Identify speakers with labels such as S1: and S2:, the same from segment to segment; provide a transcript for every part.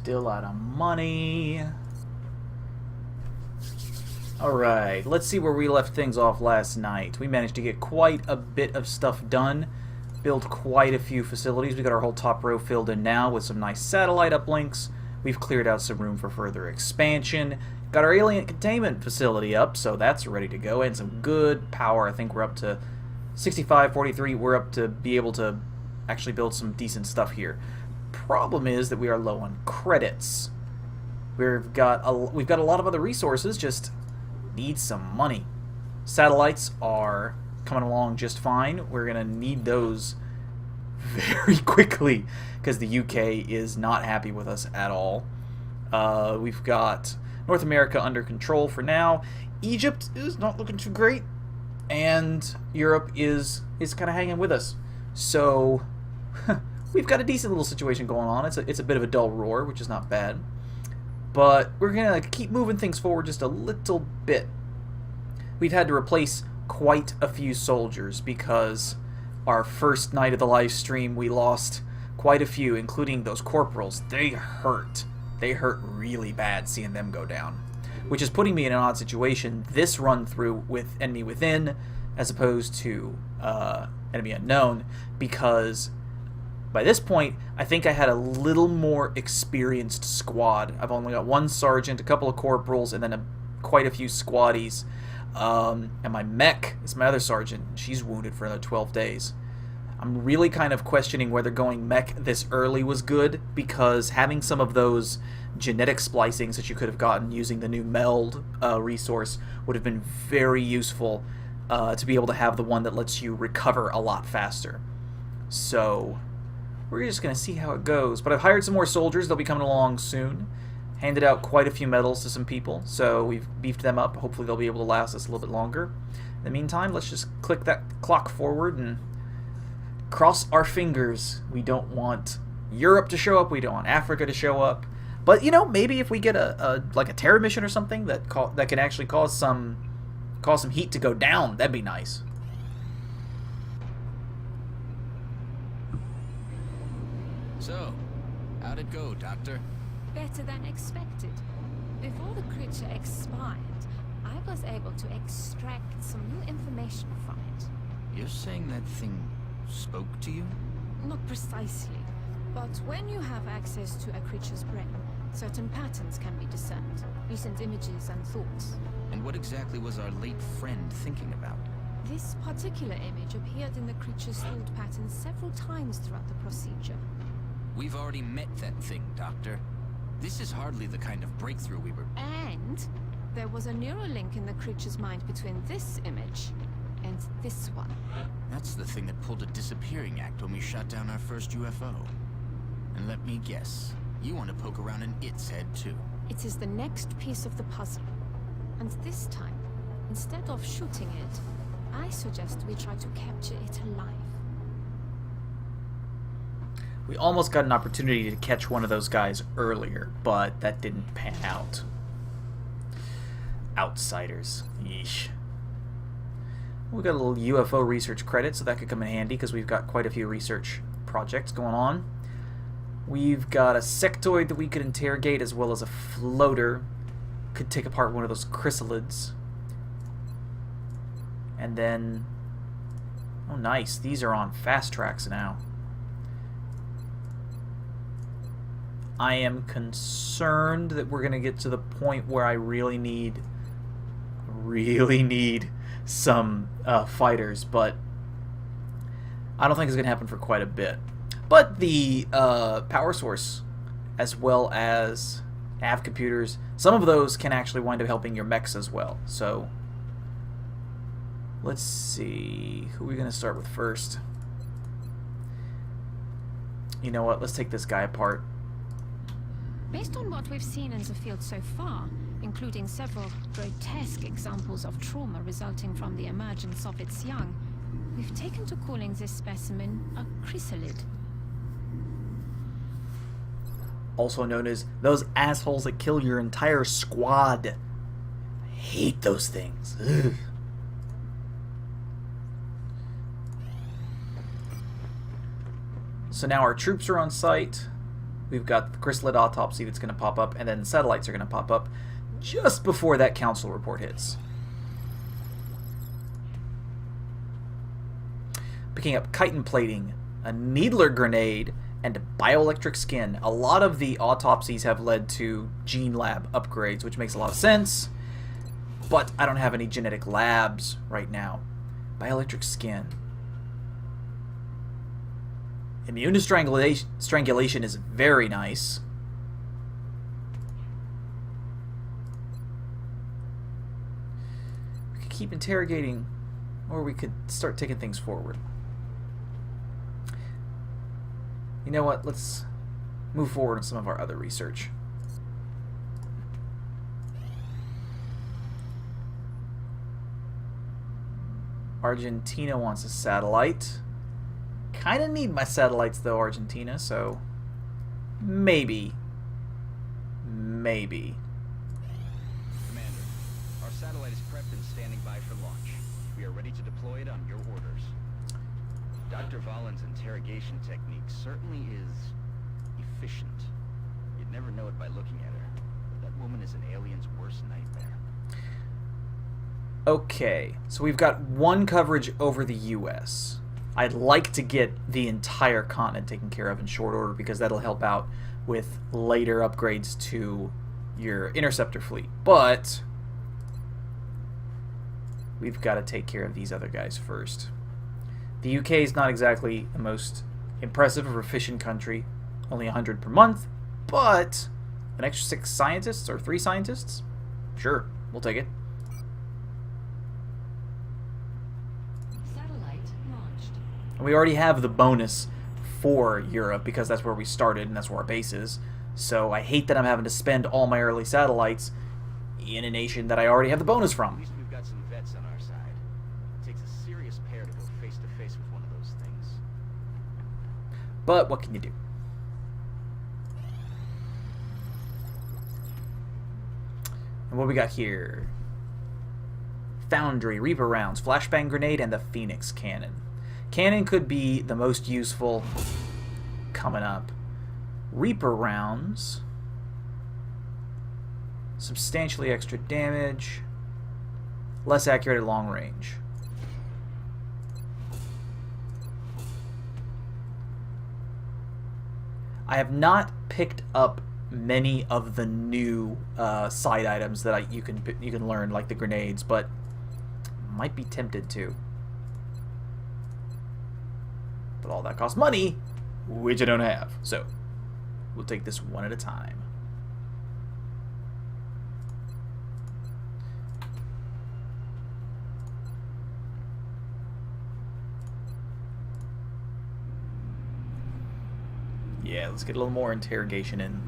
S1: Still out of money. Alright, let's see where we left things off last night. We managed to get quite a bit of stuff done. Built quite a few facilities. We got our whole top row filled in now with some nice satellite uplinks. We've cleared out some room for further expansion. Got our alien containment facility up, so that's ready to go. And some good power. I think we're up to 65, 43. We're up to be able to actually build some decent stuff here. Problem is that we are low on credits. We've got a lot of other resources, just need some money. Satellites are coming along just fine. We're gonna need those very quickly because the UK is not happy with us at all. We've got North America under control for now. Egypt is not looking too great, and Europe is kind of hanging with us. So we've got a decent little situation going on. It's a bit of a dull roar, which is not bad. But we're going to keep moving things forward just a little bit. We've had to replace quite a few soldiers because our first night of the live stream we lost quite a few, including those corporals. They hurt. They hurt really bad seeing them go down. Which is putting me in an odd situation this run through with Enemy Within as opposed to Enemy Unknown, because by this point, I think I had a little more experienced squad. I've only got one sergeant, a couple of corporals, and then quite a few squaddies. And my mech is my other sergeant. She's wounded for another 12 days. I'm really kind of questioning whether going mech this early was good, because having some of those genetic splicings that you could have gotten using the new meld resource would have been very useful to be able to have the one that lets you recover a lot faster. So we're just going to see how it goes. But I've hired some more soldiers. They'll be coming along soon. Handed out quite a few medals to some people, so we've beefed them up. Hopefully they'll be able to last us a little bit longer. In the meantime, let's just click that clock forward and cross our fingers. We don't want Europe to show up. We don't want Africa to show up. But, you know, maybe if we get a terror mission or something that can actually cause some heat to go down, that'd be nice.
S2: So, how'd it go, Doctor?
S3: Better than expected. Before the creature expired, I was able to extract some new information from it.
S2: You're saying that thing spoke to you?
S3: Not precisely, but when you have access to a creature's brain, certain patterns can be discerned, recent images and thoughts.
S2: And what exactly was our late friend thinking about?
S3: This particular image appeared in the creature's thought patterns several times throughout the procedure.
S2: We've already met that thing, Doctor. This is hardly the kind of breakthrough we were...
S3: And there was a neural link in the creature's mind between this image and this one.
S2: That's the thing that pulled a disappearing act when we shot down our first UFO. And let me guess, you want to poke around in its head too.
S3: It is the next piece of the puzzle. And this time, instead of shooting it, I suggest we try to capture it alive.
S1: We almost got an opportunity to catch one of those guys earlier, but that didn't pan out. Outsiders. Yeesh. We got a little UFO research credit, so that could come in handy because we've got quite a few research projects going on. We've got a sectoid that we could interrogate, as well as a floater. Could take apart one of those chrysalids. And then... oh, nice. These are on fast tracks now. I am concerned that we're going to get to the point where I really need some fighters, but I don't think it's going to happen for quite a bit. But the power source, as well as nav computers, some of those can actually wind up helping your mechs as well. So let's see, who are we going to start with first? You know what, let's take this guy apart.
S3: Based on what we've seen in the field so far, including several grotesque examples of trauma resulting from the emergence of its young, we've taken to calling this specimen a chrysalid.
S1: Also known as those assholes that kill your entire squad. I hate those things. Ugh. So now our troops are on site. we've got the chrysalid autopsy that's going to pop up, and then the satellites are going to pop up just before that council report hits. Picking up chitin plating, a needler grenade, and bioelectric skin. A lot of the autopsies have led to gene lab upgrades, which makes a lot of sense, but I don't have any genetic labs right now. Bioelectric skin. Immune to strangulation is very nice. We could keep interrogating, or we could start taking things forward. You know what? Let's move forward on some of our other research. Argentina wants a satellite. Kind of need my satellites though, Argentina, so maybe. Maybe.
S4: Commander, our satellite is prepped and standing by for launch. We are ready to deploy it on your orders. Dr. Valen's interrogation technique certainly is efficient. You'd never know it by looking at her. That woman is an alien's worst nightmare.
S1: Okay, so we've got one coverage over the US. I'd like to get the entire continent taken care of in short order because that'll help out with later upgrades to your interceptor fleet. But we've got to take care of these other guys first. The UK is not exactly the most impressive or efficient country, only 100 per month, but an extra 6 scientists or 3 scientists? Sure, we'll take it.
S3: Satellite launched.
S1: And we already have the bonus for Europe because that's where we started and that's where our base is. So I hate that I'm having to spend all my early satellites in a nation that I already have the bonus
S4: At
S1: from.
S4: least we've got some vets on our side. It takes a serious pair to go face to face with one of those things.
S1: But what can you do? And what we got here? Foundry, Reaper rounds, flashbang grenade, and the Phoenix cannon. Cannon could be the most useful coming up. Reaper rounds, substantially extra damage, less accurate at long range. I have not picked up many of the new side items that you can learn, like the grenades, but might be tempted to. But all that costs money, which I don't have. So we'll take this one at a time. Yeah, let's get a little more interrogation in.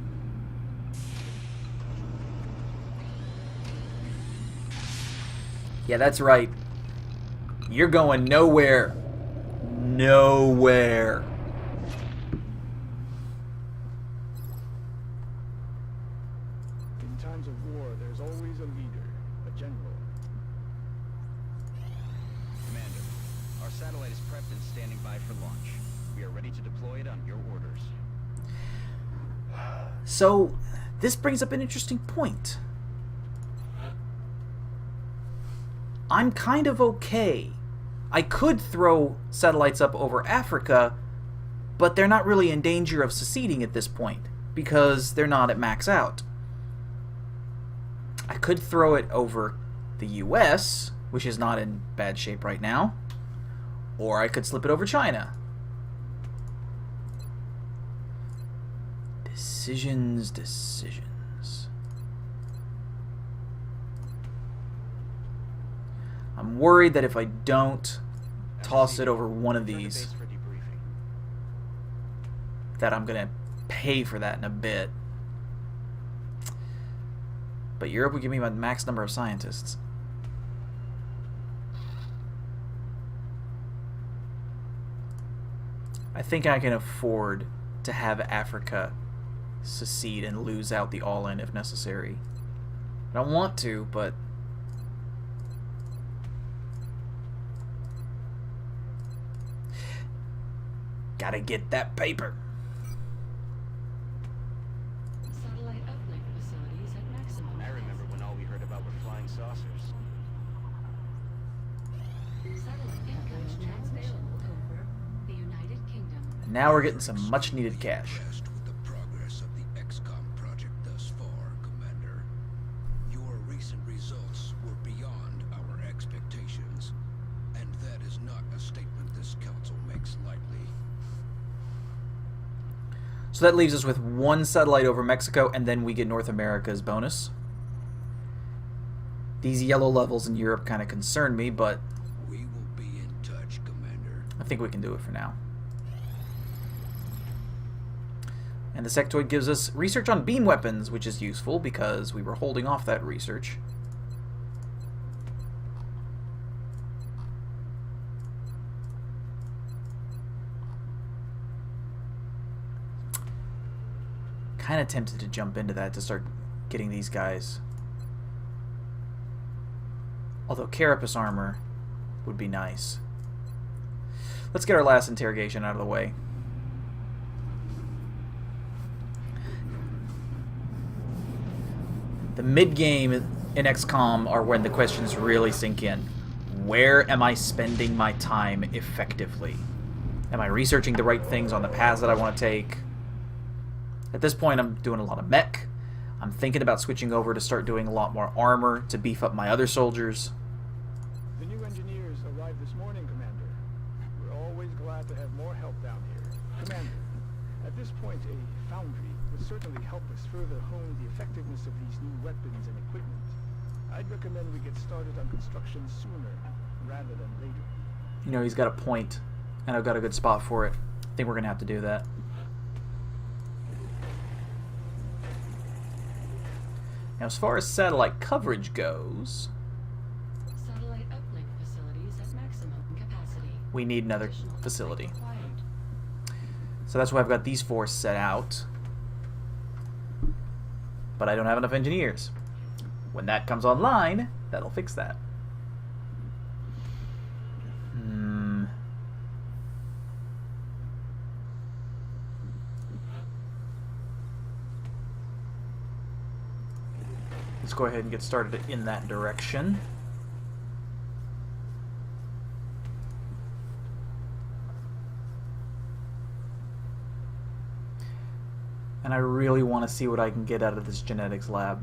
S1: Yeah, that's right. You're going nowhere. Nowhere.
S5: In times of war, there's always a leader, a general.
S4: Commander, our satellite is prepped and standing by for launch. We are ready to deploy it on your orders.
S1: So, this brings up an interesting point. I'm kind of okay. I could throw satellites up over Africa, but they're not really in danger of seceding at this point, because they're not at max out. I could throw it over the US, which is not in bad shape right now, or I could slip it over China. Decisions, decisions. I'm worried that if I don't toss it over one of
S4: Return to
S1: these,
S4: base for debriefing.
S1: that I'm going to pay for that in a bit. But Europe would give me my max number of scientists. I think I can afford to have Africa secede and lose out the all-in if necessary. I don't want to, but gotta get that paper. Now we're getting some much-needed cash.
S6: Impressed with the progress of the XCOM project thus far, Commander. Your recent results were beyond our expectations, and that is not a statement this council makes lightly.
S1: So that leaves us with one satellite over Mexico, and then we get North America's bonus. These yellow levels in Europe kind of concern me, but
S6: We will be in touch, Commander.
S1: I think we can do it for now. And the sectoid gives us research on beam weapons, which is useful because we were holding off that research. Kind of tempted to jump into that to start getting these guys. Although carapace armor would be nice. Let's get our last interrogation out of the way. The mid-game in XCOM are when the questions really sink in. Where am I spending my time effectively? Am I researching the right things on the paths that I want to take? At this point, I'm doing a lot of mech. I'm thinking about switching over to start doing a lot more armor to beef up my other soldiers.
S5: The new engineers arrived this morning, Commander. We're always glad to have more help down here. Commander, at this point, a foundry would certainly help us further hone the effectiveness of these new weapons and equipment. I'd recommend we get started on construction sooner rather than later.
S1: You know, he's got a point, and I've got a good spot for it. I think we're going to have to do that. Now, as far as satellite coverage goes,
S7: Satellite uplink facilities at maximum capacity.
S1: we need another
S7: Additional
S1: facility.
S7: uplink required.
S1: So that's why I've got these four set out. But I don't have enough engineers. When that comes online, that'll fix that. Let's go ahead and get started in that direction. And I really want to see what I can get out of this genetics lab.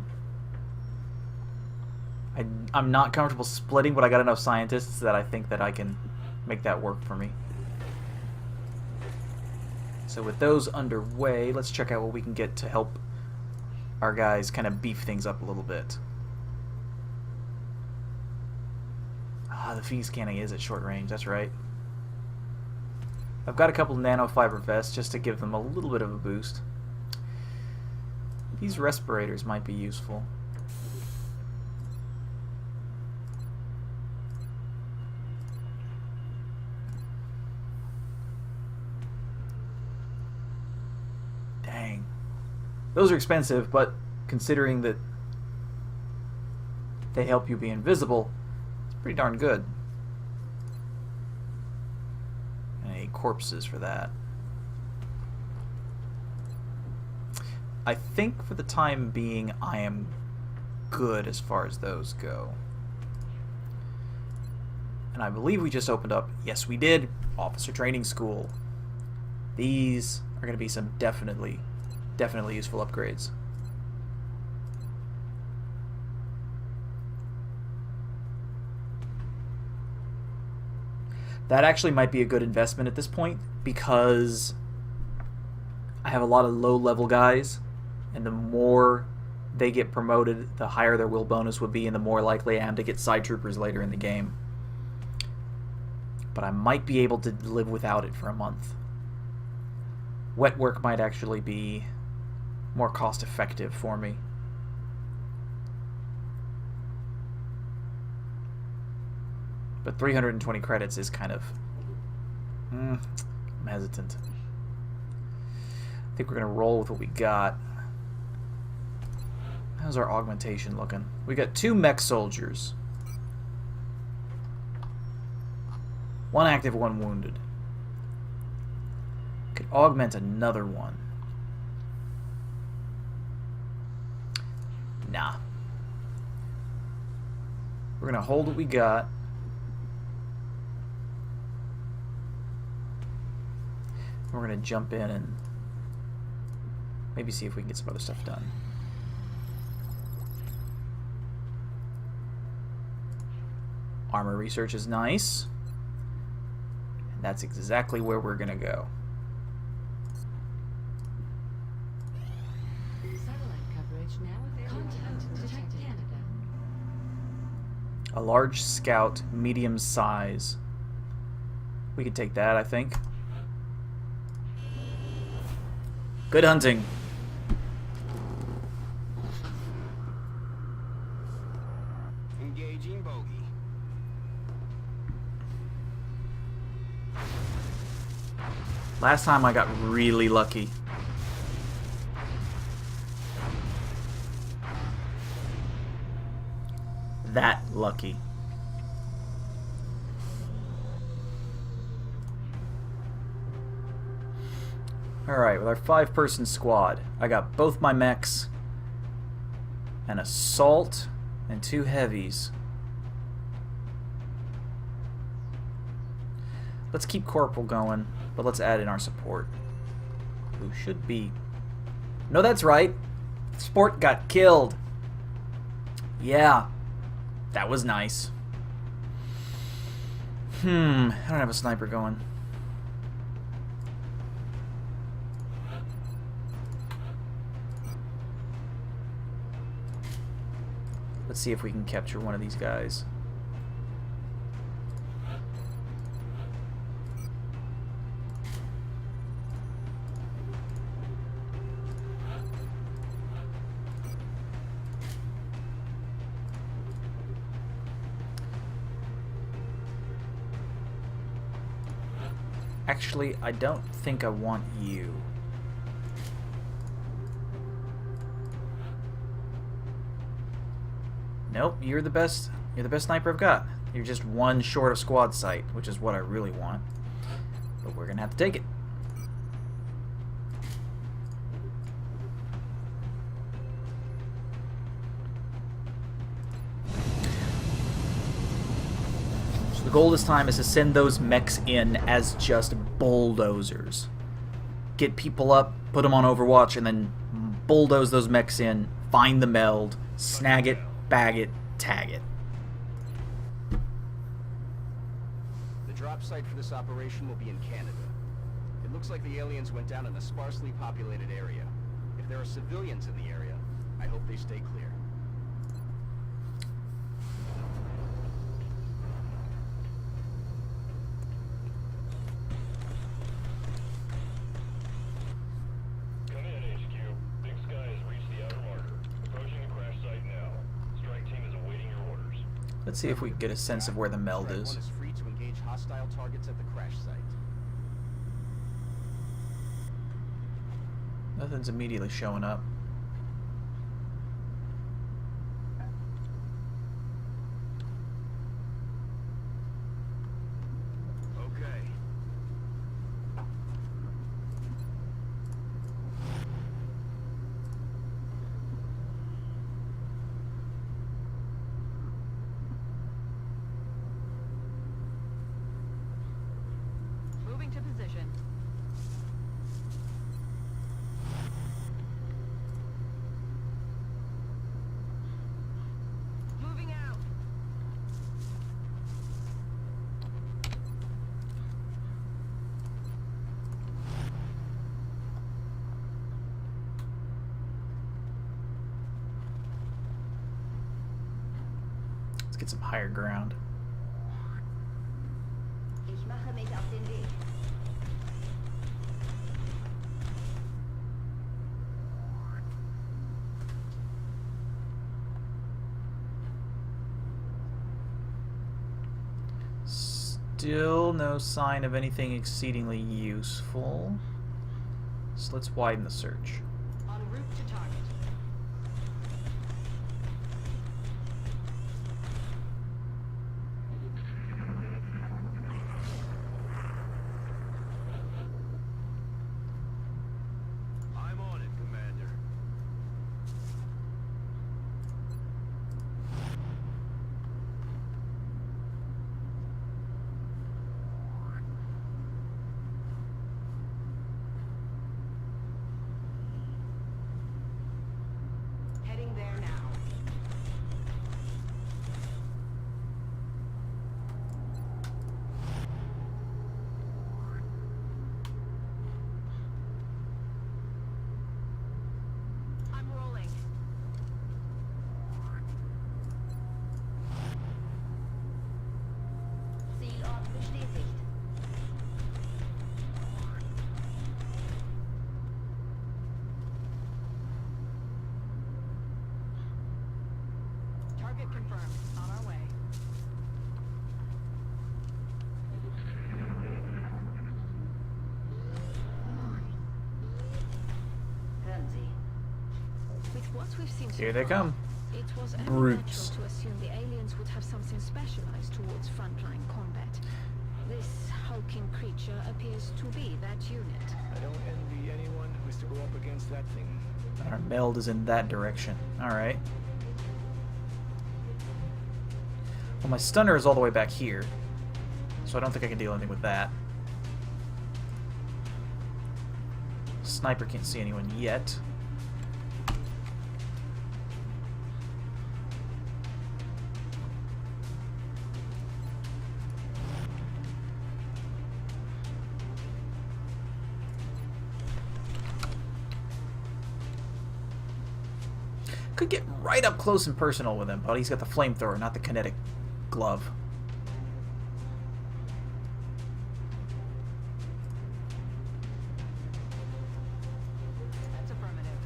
S1: I'm not comfortable splitting, but I got enough scientists that I think that I can make that work for me. So with those underway, let's check out what we can get to help our guys kind of beef things up a little bit. Ah, the Phoenix cannon is at short range, that's right. I've got a couple nanofiber vests just to give them a little bit of a boost. These respirators might be useful. Dang. Those are expensive, but considering that they help you be invisible, it's pretty darn good. And I need corpses for that. I think for the time being, I am good as far as those go. And I believe we just opened up, yes we did, Officer Training School. These are going to be some definitely useful upgrades. That actually might be a good investment at this point because I have a lot of low-level guys, and the more they get promoted, the higher their will bonus would be, and the more likely I am to get side troopers later in the game. But I might be able to live without it for a month. Wet work might actually be more cost-effective for me. But 320 credits is kind of... I'm hesitant. I think we're going to roll with what we got. How's our augmentation looking? We got 2 mech soldiers. 1 active, 1 wounded. Could augment another one. Nah. We're going to hold what we got. We're going to jump in and maybe see if we can get some other stuff done. Armor research is nice. And that's exactly where we're going to go.
S7: Satellite coverage now available. Contact detected. Canada.
S1: A large scout, medium size. We could take that, I think. Good hunting.
S4: Engaging bogey.
S1: Last time I got really lucky. That lucky. Alright, with our 5-person squad, I got both my mechs, an assault, and 2 heavies. Let's keep Corporal going, but let's add in our support, who should be... No, that's right! Sport got killed! Yeah, that was nice. I don't have a sniper going. Let's see if we can capture one of these guys. Actually, I don't think I want you. Nope, you're the best. You're the best sniper I've got. You're just 1 short of squad sight, which is what I really want. But we're gonna have to take it. So the goal this time is to send those mechs in as just bulldozers. Get people up, put them on Overwatch, and then bulldoze those mechs in, find the meld, snag it, bag it, tag it.
S4: The drop site for this operation will be in Canada. It looks like the aliens went down in a sparsely populated area. If there are civilians in the area, I hope they stay clear.
S8: Come in, HQ. Big Sky has reached the outer marker. Approaching the crash site now. Strike team is awaiting your orders.
S1: Let's see if we can get a sense of where the meld
S4: Strike
S1: is.
S4: 1 is free to engage hostile targets at the crash site.
S1: Nothing's immediately showing up.
S4: Okay.
S7: Moving to position. Moving out.
S1: Let's get some higher ground.
S9: Ich mache mich auf den Weg.
S1: Still no sign of anything exceedingly useful. So let's widen the search.
S7: En route to target.
S4: I'm on it, Commander.
S9: Heading there now. I'm rolling. Zielort bestätigt.
S7: Target confirmed. On our way.
S9: Hören Sie.
S3: With what we've seen so
S1: Here they
S3: far,
S1: come.
S3: it was only
S1: Brutes.
S3: natural to assume the aliens would have something specialized towards frontline combat. This hulking creature appears to be that unit.
S5: I don't envy anyone who has to go up against that thing.
S1: Our meld is in that direction. Alright. Well, my stunner is all the way back here, so I don't think I can deal anything with that. Sniper can't see anyone yet. Could get right up close and personal with him, but he's got the flamethrower, not the kinetic glove.
S7: That's affirmative.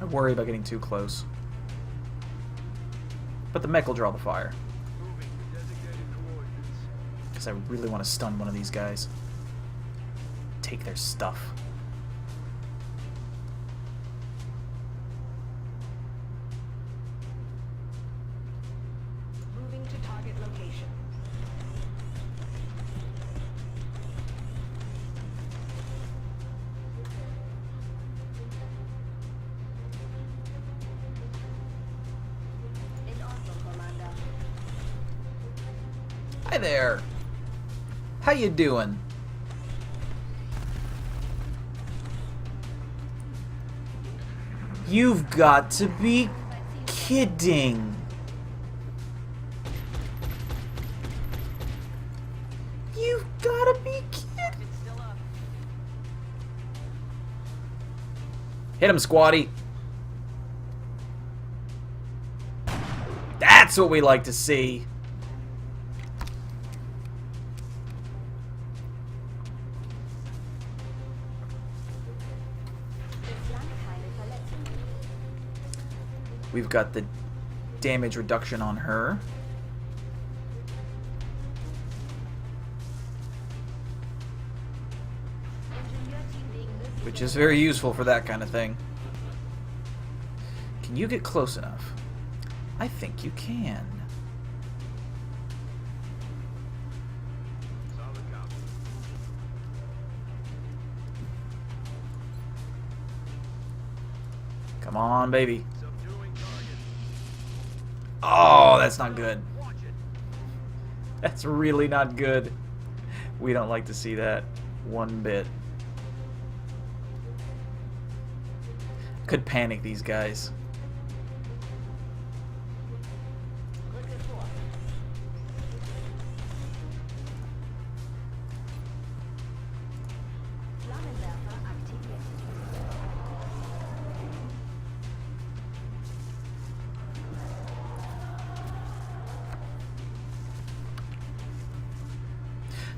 S1: I worry about getting too close. But the mech will draw the fire.
S5: Moving to designated coordinates.
S1: Because I really want to stun one of these guys. Take their stuff.
S9: Moving to target location. In Ordnung, Commander.
S1: Hi there. How you doing? You've got to be kidding. You've got to be kidding.
S7: It's still up.
S1: Hit him, squatty. That's what we like to see.
S9: Bislang keine Verletzungen.
S1: We've got the damage reduction on her.
S9: Ingenieurteam wegen möglicher
S1: Which is very useful for that kind of thing. Can you get close enough? I think you can.
S5: Solid copy.
S1: Come on, baby.
S5: Subduing target.
S1: Oh, that's not good.
S5: Watch it.
S1: That's really not good. We don't like to see that one bit. Could panic these guys.
S9: Rücke vor. Flammenwerfer aktiviert.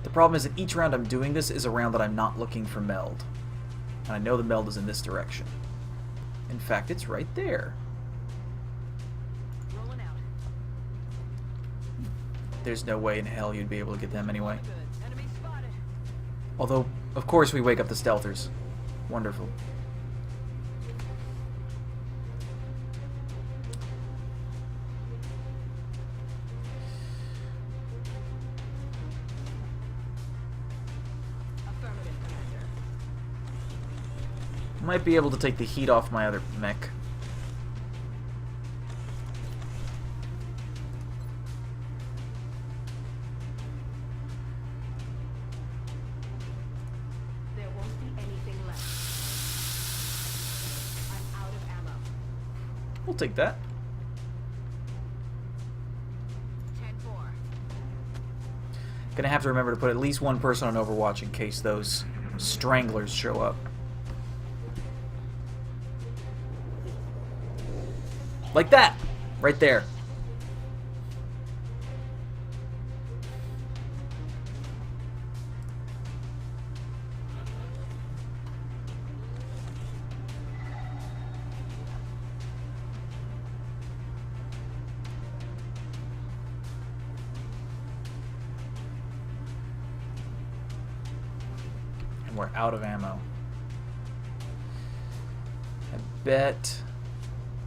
S1: The problem is that each round I'm doing this is a round that I'm not looking for meld. And I know the meld is in this direction. In fact, it's right there.
S7: Rolling out.
S1: There's no way in hell you'd be able to get them anyway.
S7: Good. Enemy spotted.
S1: Although, of course, we wake up the stealthers. Wonderful.
S7: Affirmative, Commander.
S1: Might be able to take the heat off my other mech. We'll take that.
S9: 10-4.
S1: Gonna have to remember to put at least one person on Overwatch in case those stranglers show up. Like that! Right there. And we're out of ammo. I bet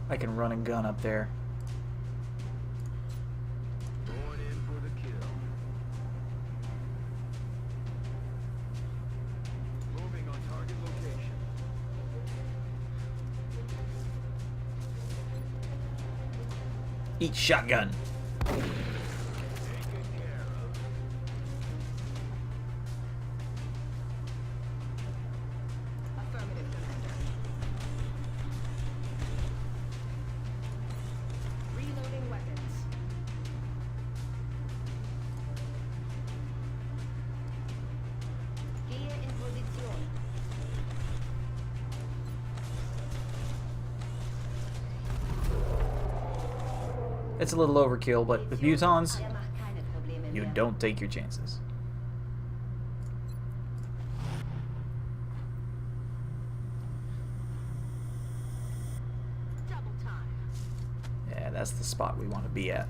S1: I can run and gun up there.
S6: Going in for the kill. Moving on target location.
S1: Eat shotgun.
S6: Taken care of.
S9: Affirmative, Commander. Reloading weapons. Gehe in Position.
S1: It's a little overkill, but with mutons,
S9: Der macht keine Probleme
S1: you
S9: mehr.
S1: don't take your chances.
S9: Double time.
S1: Yeah, that's the spot we want to be at.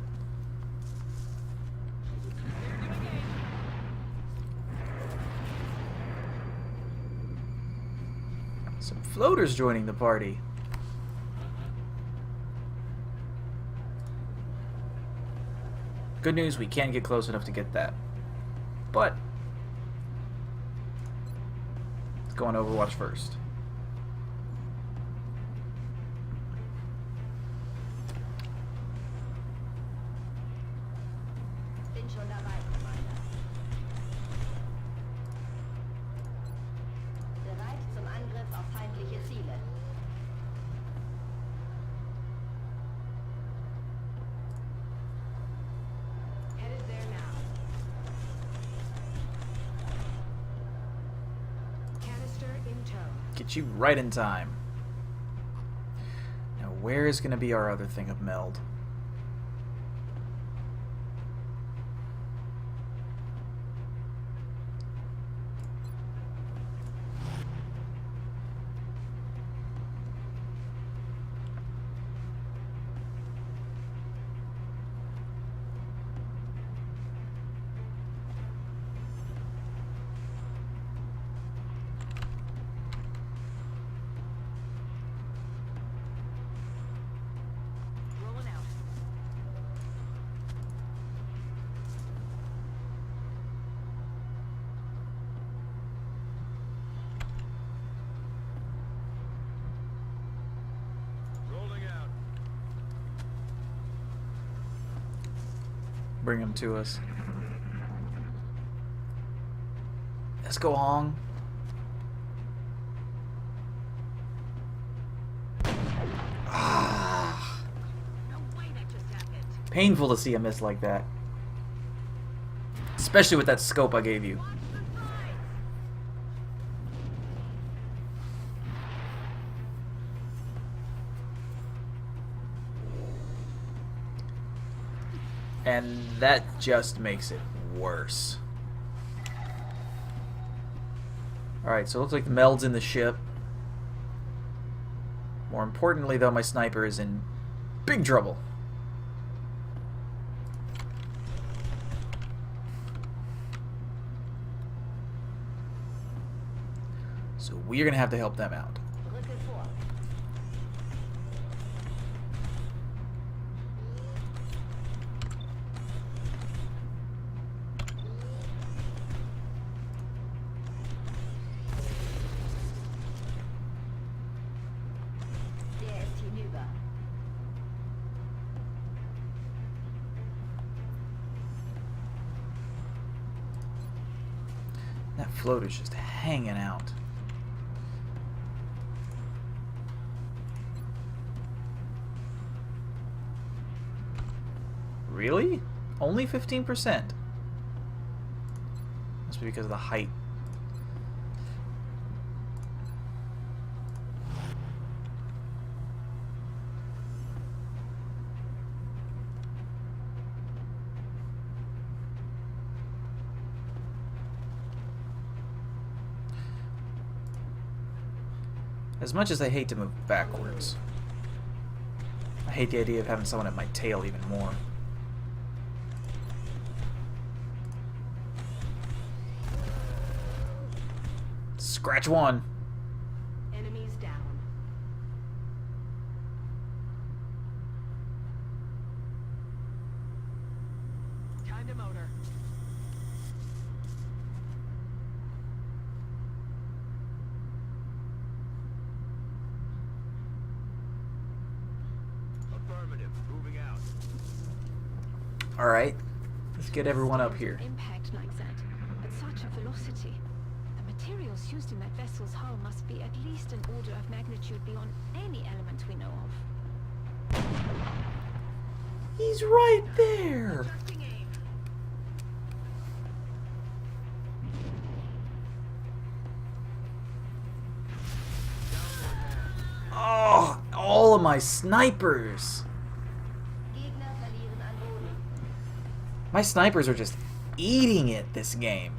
S1: Some floaters joining the party. Good news, we can't get close enough to get that. But let's go on Overwatch first.
S9: Bin schon dabei, Commander. Bereit zum Angriff auf feindliche Ziele. Headed there now. Canister in tow.
S1: Get you right in time. Now, where is going to be our other thing of meld?
S9: Rolling out.
S6: Rolling out.
S1: Bring them to us. Let's go, Hong. Ah,
S9: No way that just happened.
S1: painful to see a miss like that. Especially with that scope I gave you. And that just makes it worse. Alright, so it looks like the meld's in the ship. More importantly, though, my sniper is in big trouble. So we're going to have to help them out.
S9: Rücke vor. Der ist hinüber.
S1: That floater's just hanging out. Really? Only 15%? Must be because of the height. As much as I hate to move backwards, I hate the idea of having someone at my tail even more. Scratch one.
S9: Enemies down. Time to motor.
S4: Affirmative. Moving out.
S1: Alright, let's get everyone up here.
S3: Impact like that, at such a velocity. The materials used in that vessel's hull must be at least an order of magnitude beyond any element we know of.
S1: He's right there!
S9: Adjusting aim.
S1: Oh, all of my snipers!
S9: Gegner verlieren an Boden.
S1: My snipers are just eating it this game.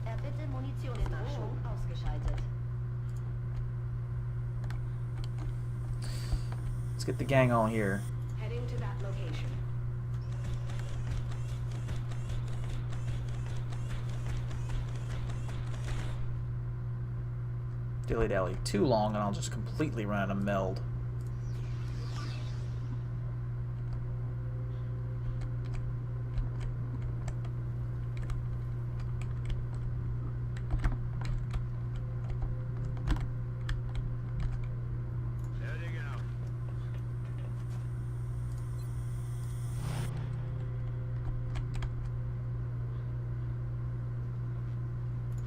S9: Erbitte Munitionsnachschub ausgeschaltet.
S1: Let's get the gang on here.
S9: Heading to that location.
S1: Dilly-dally too long and I'll just completely run out of meld.
S4: Heading out.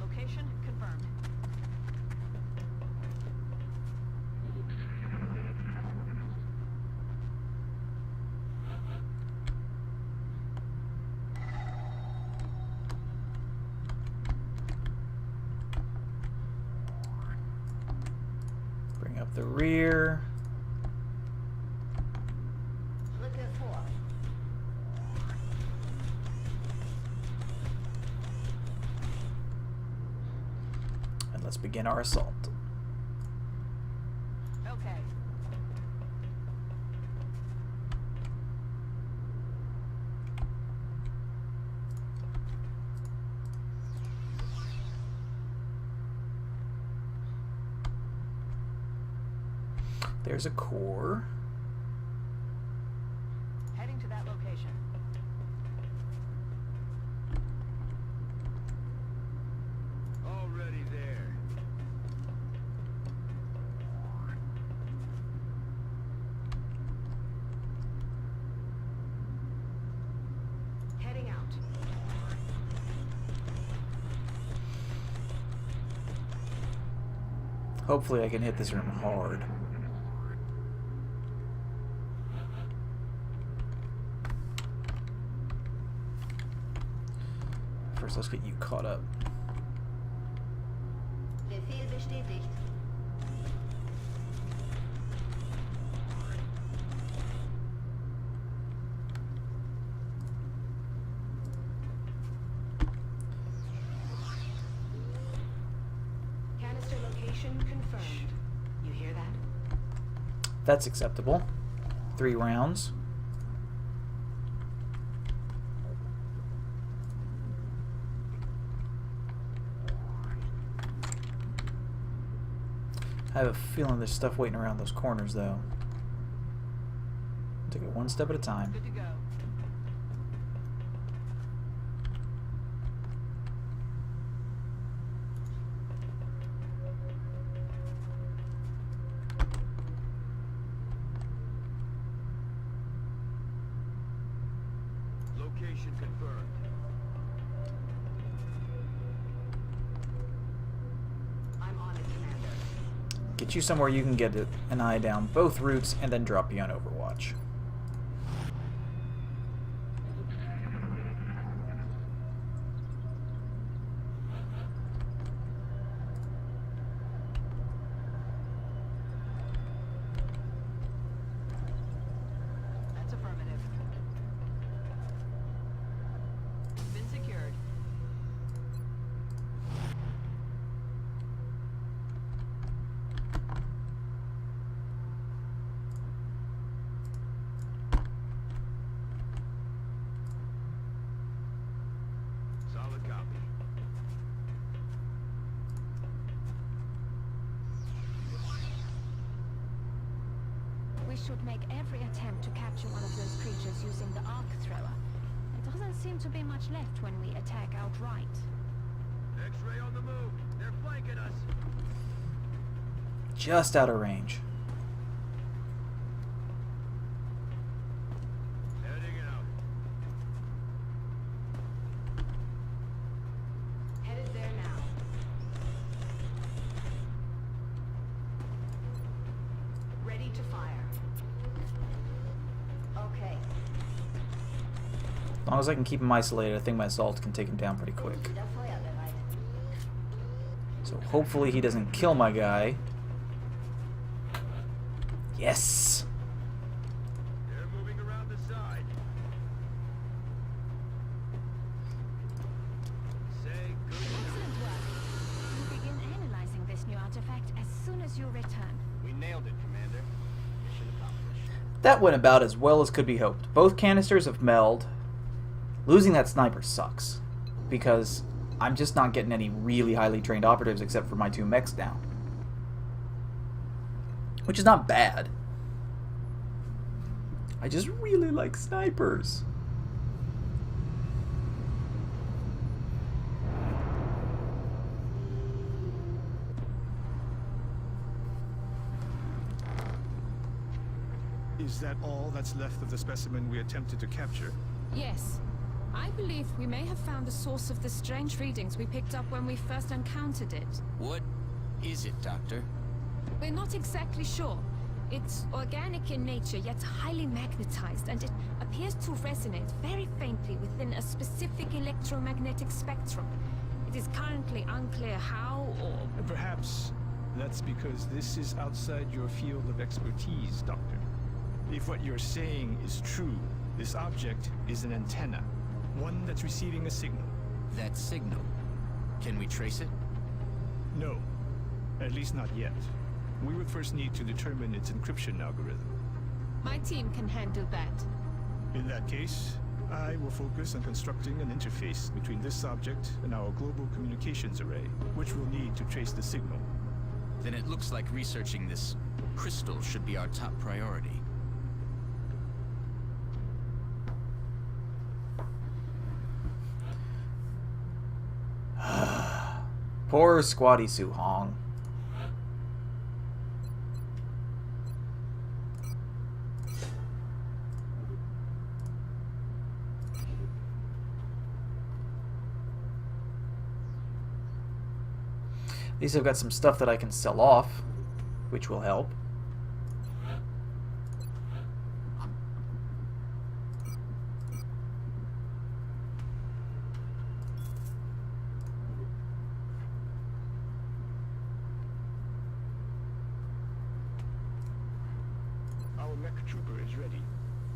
S9: Location confirmed.
S1: Bring up the rear.
S9: Brücke vor.
S1: And let's begin our assault.
S9: Okay.
S1: There's a core.
S9: Heading to that location.
S4: Already there.
S9: Heading out.
S1: Hopefully I can hit this room hard. First, let's get you caught up.
S9: Befehl bestätigt. Canister location confirmed. You hear that?
S1: That's acceptable. 3 rounds. I have a feeling there's stuff waiting around those corners, though. Take it one step at a time.
S9: Good to go.
S4: Location confirmed.
S1: Get you somewhere you can get an eye down both routes, and then drop you on Overwatch.
S9: That's affirmative. Been secured.
S4: Solid copy.
S3: We should make every attempt to capture one of those creatures using the arc thrower. There doesn't seem to be much left when we attack outright.
S4: X-ray on the move. They're flanking us.
S1: Just out of range.
S4: Heading out.
S9: Headed there now. Ready to fire. Okay.
S1: As long as I can keep him isolated, I think my assault can take him down pretty quick. So hopefully he doesn't kill my guy. Yes!
S4: They're moving around the side. Say good.
S3: Excellent work. We'll begin analyzing this new artifact as soon as you return.
S4: We nailed it, Commander. Mission accomplished.
S1: That went about as well as could be hoped. Both canisters have meld. Losing that sniper sucks, because I'm just not getting any really highly trained operatives except for my 2 mechs down. Which is not bad. I just really like snipers.
S5: Is that all that's left of the specimen we attempted to capture?
S3: Yes. I believe we may have found the source of the strange readings we picked up when we first encountered it.
S2: What is it, Doctor?
S3: We're not exactly sure. It's organic in nature, yet highly magnetized, and it appears to resonate very faintly within a specific electromagnetic spectrum. It is currently unclear how or...
S5: And perhaps that's because this is outside your field of expertise, Doctor. If what you're saying is true, this object is an antenna. One that's receiving a signal.
S2: That signal. Can we trace it?
S5: No. At least not yet. We would first need to determine its encryption algorithm.
S3: My team can handle that.
S5: In that case, I will focus on constructing an interface between this object and our global communications array, which we'll need to trace the signal.
S2: Then it looks like researching this crystal should be our top priority.
S1: Poor Squatty Suhong. At least I've got some stuff that I can sell off, which will help.
S5: Our mech trooper is ready.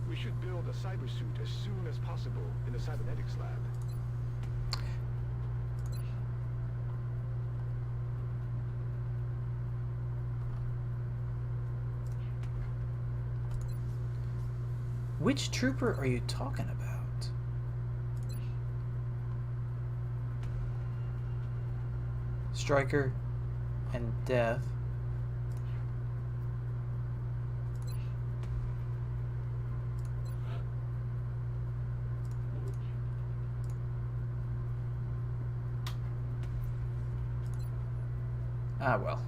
S5: We should build a cybersuit as soon as possible in the cybernetics lab.
S1: Which trooper are you talking about? Striker and Death. Ah, well.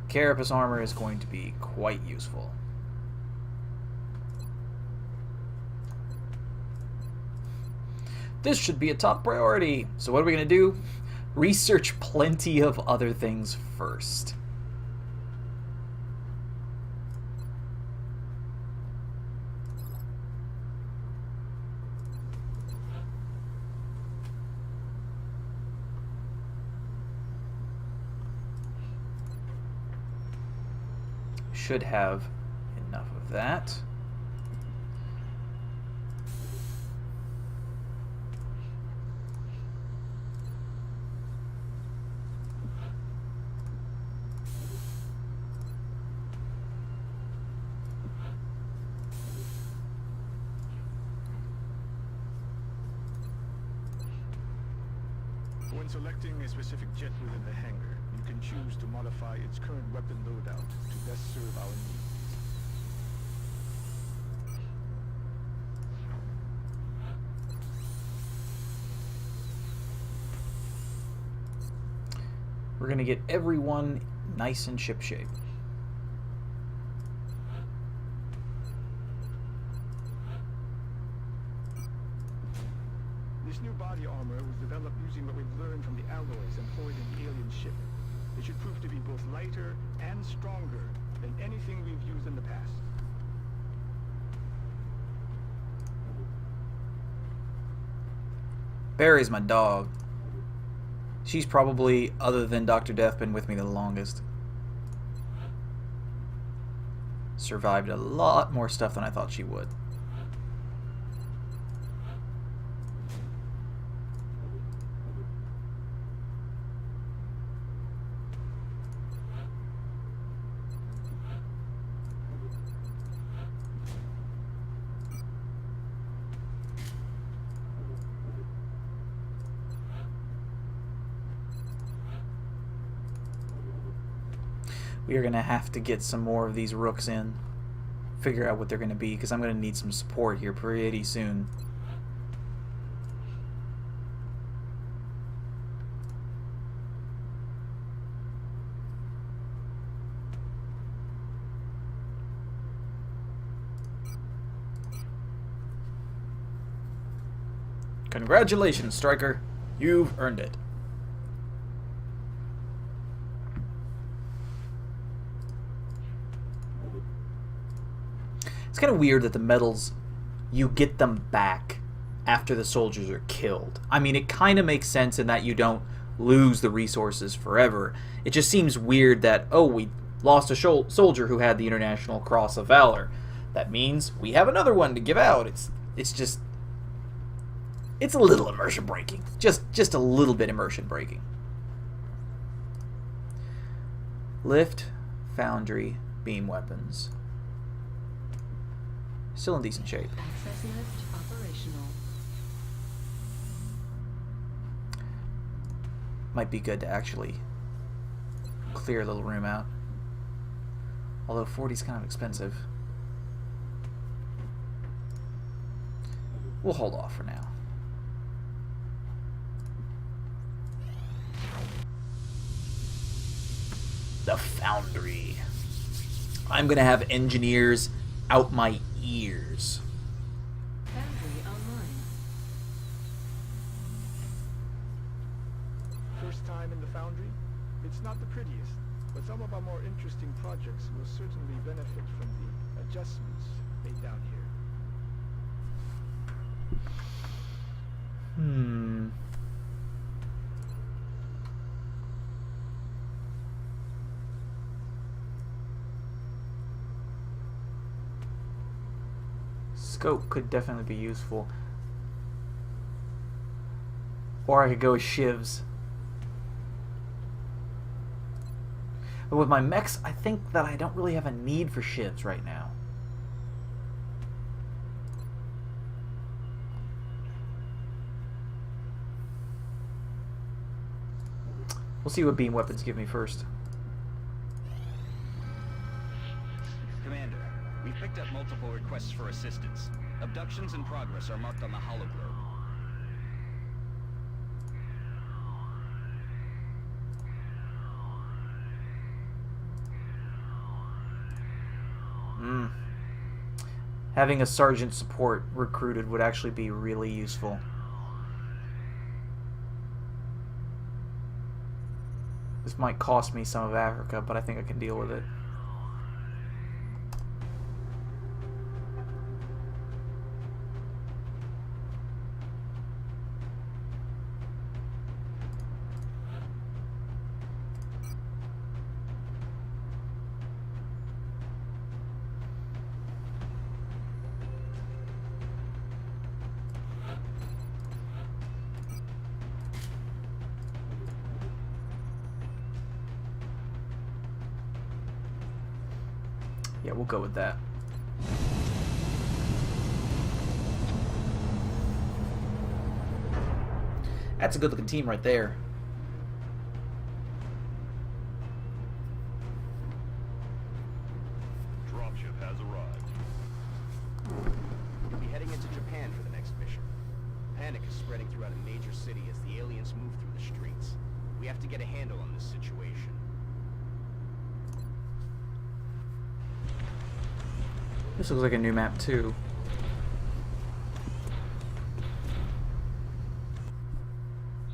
S1: Carapace armor is going to be quite useful. This should be a top priority. So what are we going to do? Research plenty of other things first. Should have enough of that.
S5: When selecting a specific jet within the hangar, you can choose to modify its current weapon loadout to best serve our needs.
S1: We're going to get everyone nice and shipshape.
S5: This new body armor was developed using what we've learned from the alloys employed in the alien ship. It should prove to be both lighter and stronger than anything we've used in the past.
S1: Barry's my dog. She's probably, other than Dr. Death, been with me the longest. Survived a lot more stuff than I thought she would. We are going to have to get some more of these rooks in. Figure out what they're going to be, because I'm going to need some support here pretty soon. Congratulations, Stryker. You've earned it. It's kind of weird that the medals, you get them back after the soldiers are killed. I mean, it kind of makes sense in that you don't lose the resources forever. It just seems weird that, oh, we lost a soldier who had the International Cross of Valor. That means we have another one to give out. It's just, it's a little immersion breaking. Just a little bit immersion breaking. Lift, foundry, beam weapons. Still in decent shape.
S7: Access lift operational.
S1: Might be good to actually clear a little room out. Although 40's kind of expensive. We'll hold off for now. The foundry. I'm gonna have engineers out my ears.
S7: Foundry online.
S5: First time in the foundry? It's not the prettiest, but some of our more interesting projects will certainly benefit from the adjustments made down here.
S1: Scope could definitely be useful. Or I could go with shivs. But with my mechs, I think that I don't really have a need for shivs right now. We'll see what beam weapons give me first.
S4: Commander, we've picked up multiple requests for assistance. Abductions in progress are marked on the hologlobe.
S1: Having a sergeant support recruited would actually be really useful. This might cost me some of Africa, but I think I can deal with it. Yeah, we'll go with that. That's a good looking team right there.
S8: Dropship has arrived.
S4: You'll be heading into Japan for the next mission. Panic is spreading throughout a major city as the aliens move through the streets. We have to get a handle on this situation.
S1: This looks like a new map too.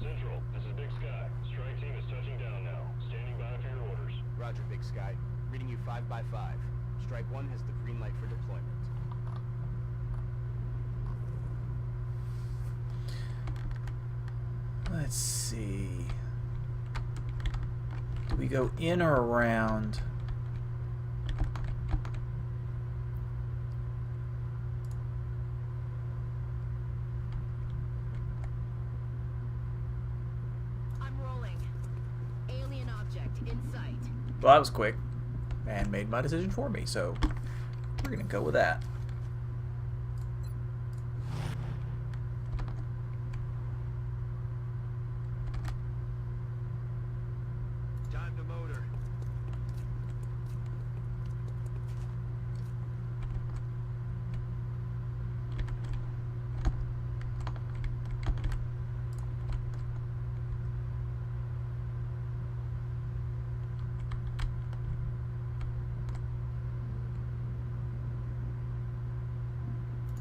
S8: Central, this is Big Sky. Strike team is touching down now. Standing by for your orders.
S4: Roger, Big Sky. Reading you 5 by 5. Strike 1 has the green light for deployment.
S1: Let's see. Do we go in or around?
S9: I'm rolling. Alien object in sight.
S1: Well, that was quick. And made my decision for me, so we're gonna go with that.
S4: Time to motor.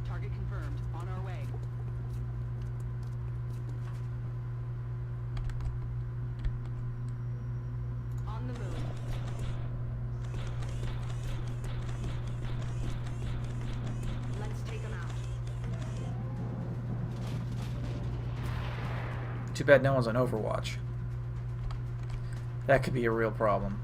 S9: Target confirmed. On our way. On the move. Let's take them out.
S1: Too bad no one's on Overwatch. That could be a real problem.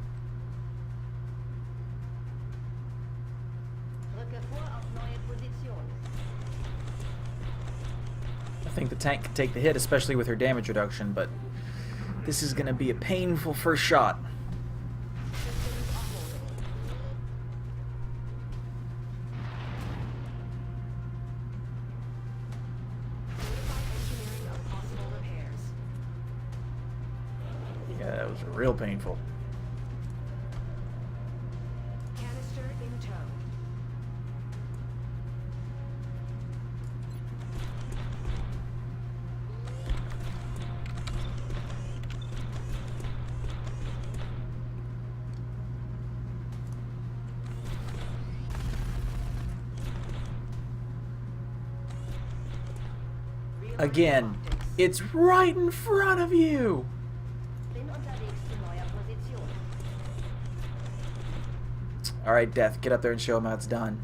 S1: I think the tank can take the hit, especially with her damage reduction, but this is going to be a painful first shot.
S9: Engineering of possible repairs.
S1: Yeah, that was real painful.
S9: Canister in tow.
S1: Again, it's right in front of you! Alright, Death, get up there and show him how it's done.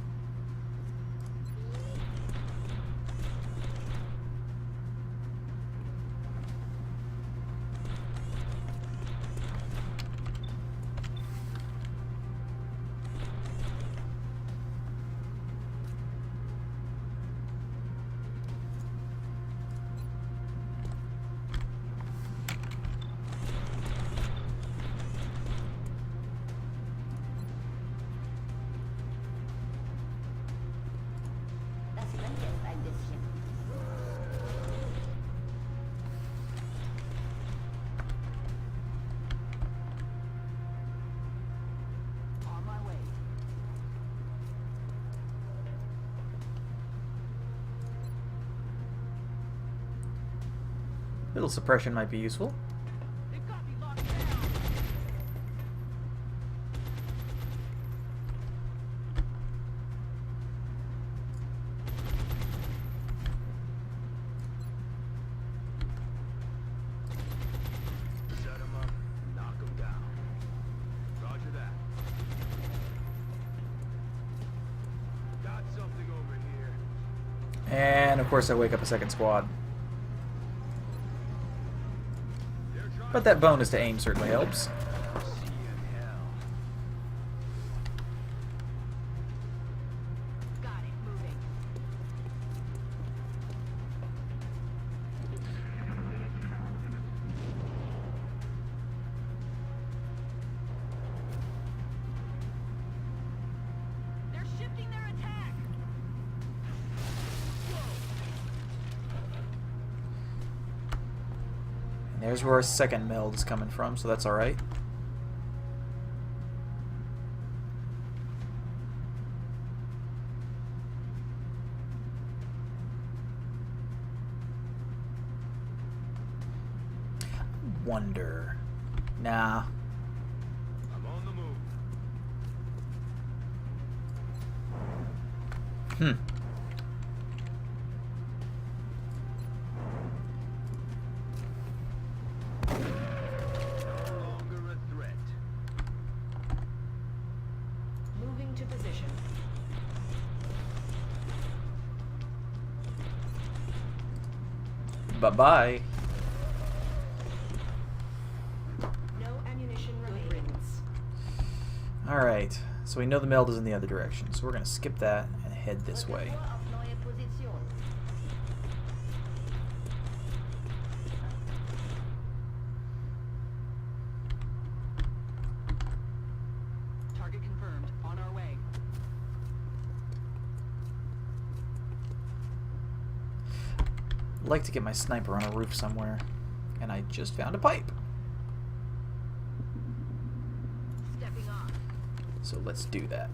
S9: On my way.
S1: Little suppression might be useful.
S9: They've got me locked down.
S4: Set 'em up, knock 'em
S1: And of course I wake up a second squad. But that bonus to aim certainly helps.
S9: Got it. Moving. They're shifting their attack.
S1: And there's where our second meld is coming from, so that's alright. Wonder. Nah.
S8: I'm on the move.
S1: Hmm.
S8: No longer a threat.
S9: Moving to position.
S1: Bye-bye.
S9: No ammunition remaining.
S1: Alright, so we know the meld is in the other direction, so we're going to skip that and head this way.
S9: Target confirmed. On our way.
S1: I'd like to get my sniper on a roof somewhere, and I just found a pipe.
S9: Stepping on.
S1: So let's do that.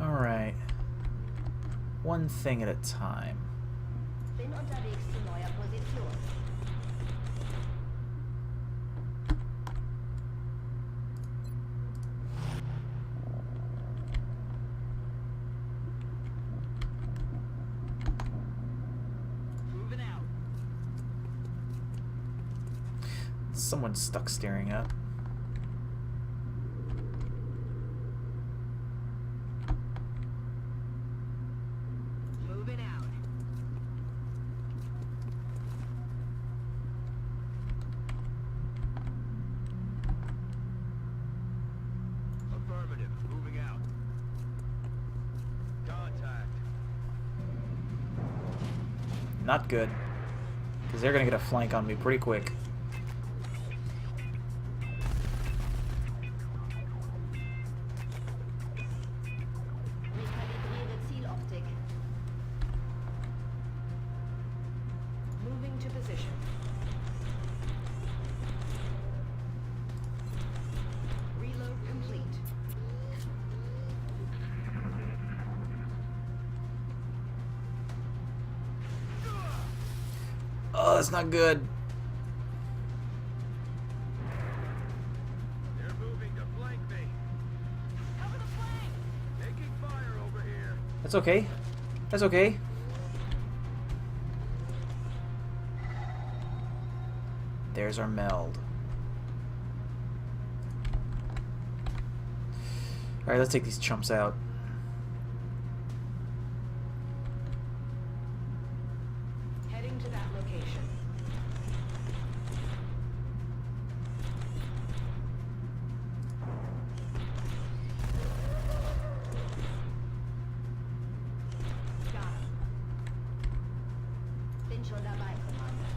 S1: Alright. One thing at a time.
S9: Bin unterwegs zu neuer Position.
S4: Moving out.
S1: Someone's stuck staring up.
S9: Moving out.
S8: Affirmative. Moving out. Contact.
S1: Not good. Because they're going to get a flank on me pretty quick.
S9: Rekalibriere Zieloptik. Moving to position. Reload complete.
S1: Oh, that's not good.
S8: They're moving to flank me.
S9: Cover the flank!
S8: Taking fire over here.
S1: That's okay. That's okay. There's our meld. Alright, let's take these chumps out.
S9: Heading to that location. Got him. Bin schon dabei, Commander.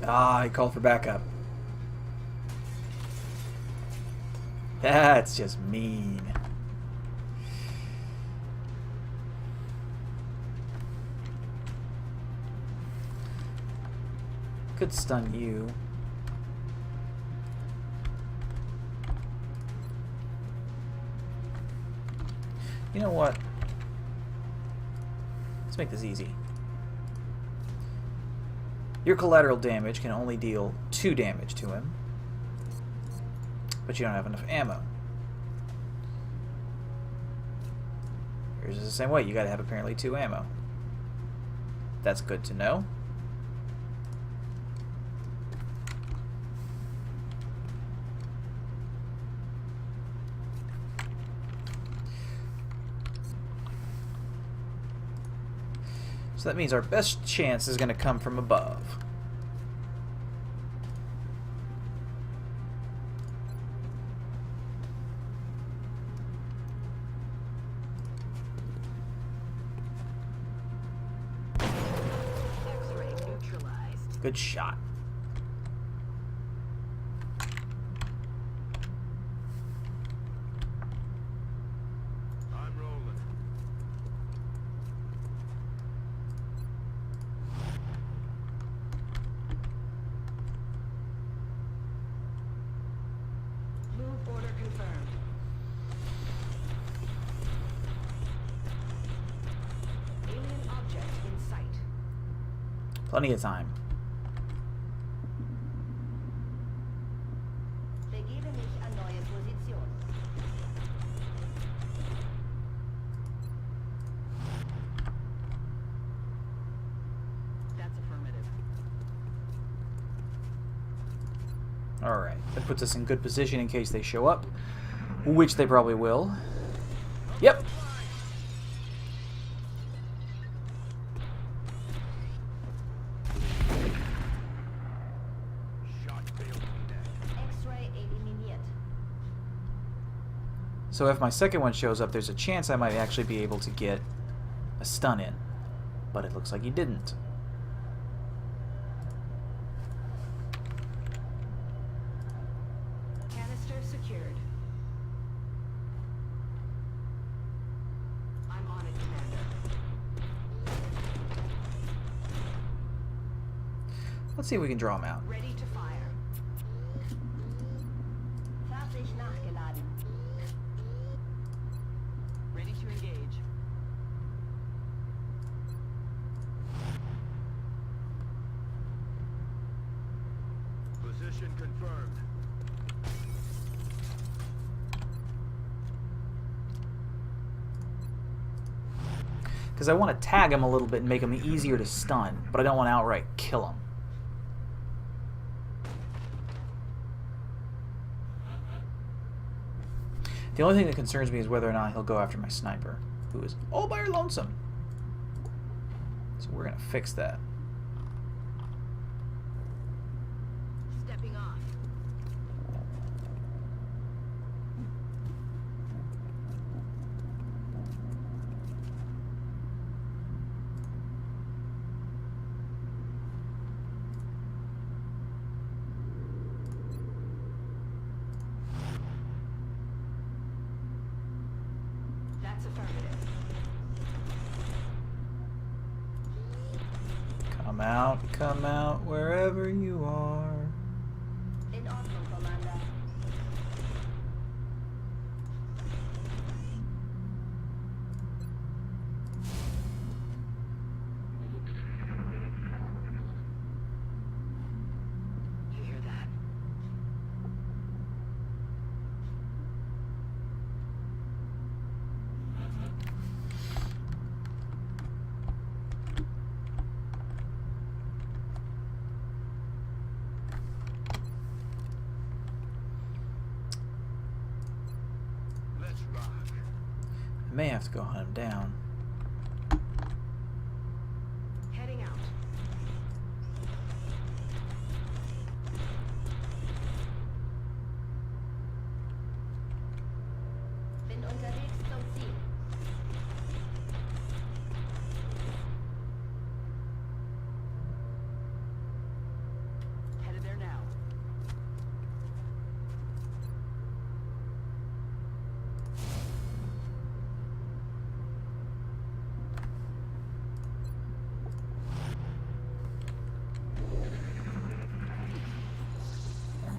S1: Ah, he called for backup. That's just mean. Could stun you. You know what? Let's make this easy. Your collateral damage can only deal 2 damage to him, but you don't have enough ammo. Yours is the same way. You gotta have apparently 2 ammo. That's good to know. So that means our best chance is going to come from above.
S9: X-ray neutralized.
S1: Good shot.
S8: I'm rolling.
S9: Move order confirmed. Alien object in sight.
S1: Plenty of time.
S9: Begebe mich an neue Position. That's affirmative.
S1: Alright, that puts us in good position in case they show up, which they probably will. Yep.
S8: Shot failed from deck.
S9: X-ray eliminiert.
S1: So if my second one shows up, there's a chance I might actually be able to get a stun in. But it looks like he didn't.
S9: Canister secured. I'm on it, Commander.
S1: Let's see if we can draw him out.
S9: Ready to fire. Fahrzeug nachgeladen. Ready to engage.
S8: Position confirmed.
S1: Because I want to tag him a little bit and make him easier to stun, but I don't want to outright kill him. The only thing that concerns me is whether or not he'll go after my sniper, who is all by her lonesome. So we're going to fix that.
S9: Stepping off. That's affirmative.
S1: Come out, wherever you are.
S9: In Ordnung, Commander. You hear that?
S8: Let's rock.
S1: I may have to go hunt him down.
S9: Heading out. Bin unterwegs zum Ziel.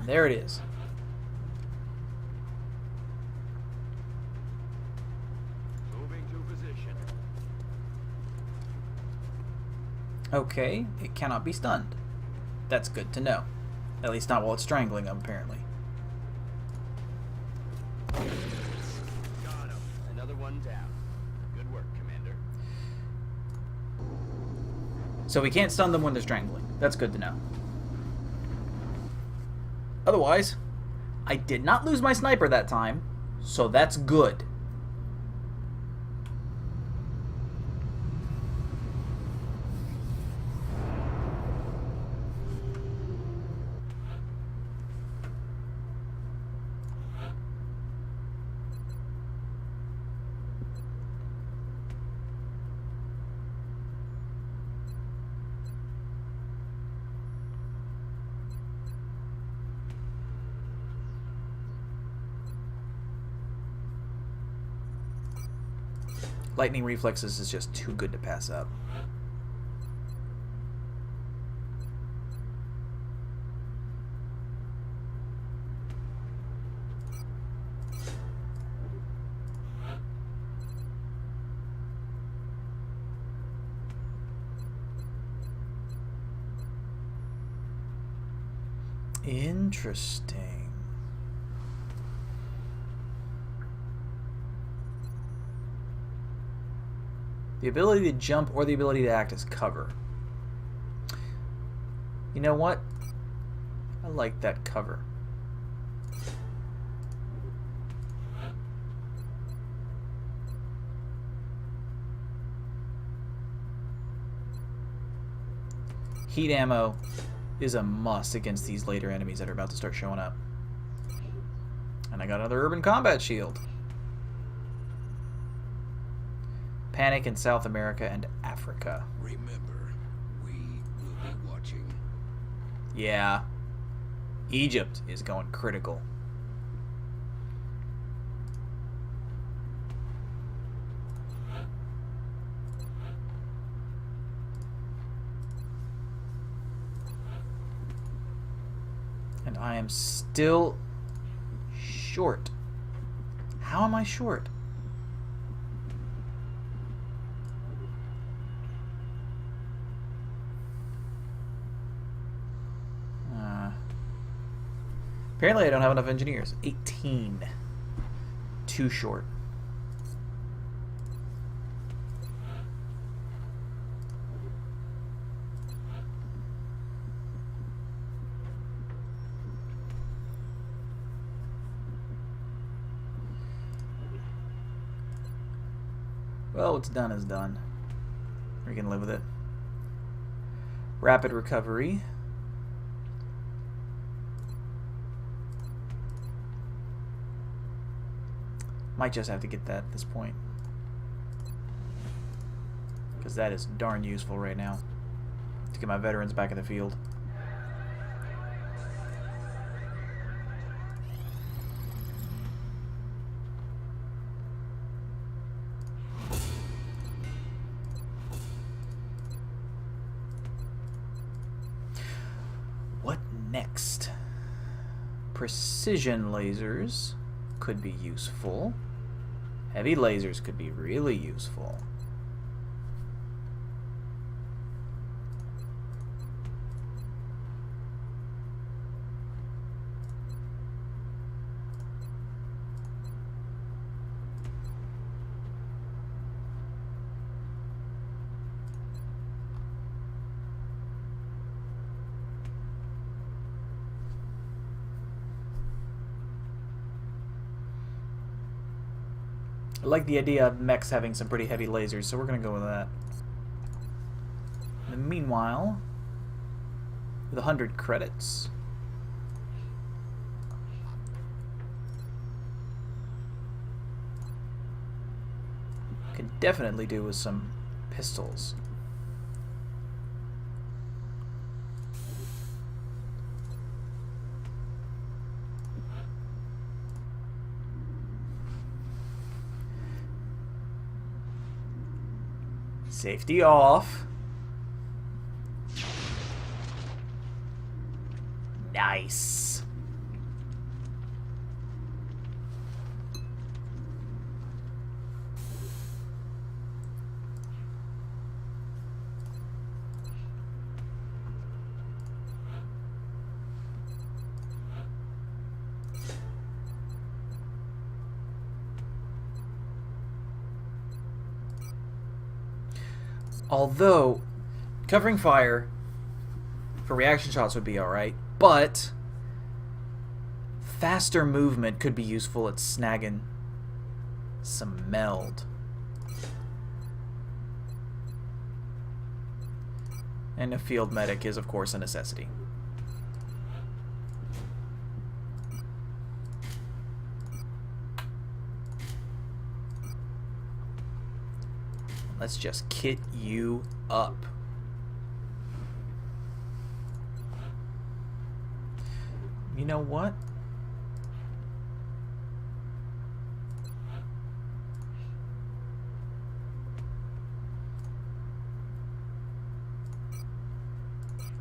S1: There it is.
S4: Moving to position.
S1: Okay, it cannot be stunned. That's good to know. At least not while it's strangling them, apparently.
S4: Got him. Another one down. Good work, Commander.
S1: So we can't stun them when they're strangling. That's good to know. Otherwise, I did not lose my sniper that time, so that's good. Lightning reflexes is just too good to pass up. Interesting. The ability to jump or the ability to act as cover. You know what? I like that cover. Heat ammo is a must against these later enemies that are about to start showing up. And I got another urban combat shield. Panic in South America and Africa.
S6: Remember, we will be watching.
S1: Yeah. Egypt is going critical. And I am still short. How am I short? Apparently I don't have enough engineers. 18. Too short. Well, what's done is done. We can live with it. Rapid recovery. Might just have to get that at this point. Because that is darn useful right now. To get my veterans back in the field. What next? Precision lasers could be useful. Heavy lasers could be really useful. I like the idea of mechs having some pretty heavy lasers, so we're going to go with that. And meanwhile, with 100 credits, could definitely do with some pistols. Safety off. Nice. Although, covering fire for reaction shots would be alright, but faster movement could be useful at snagging some meld. And a field medic is, of course, a necessity. Let's just kit you up. You know what?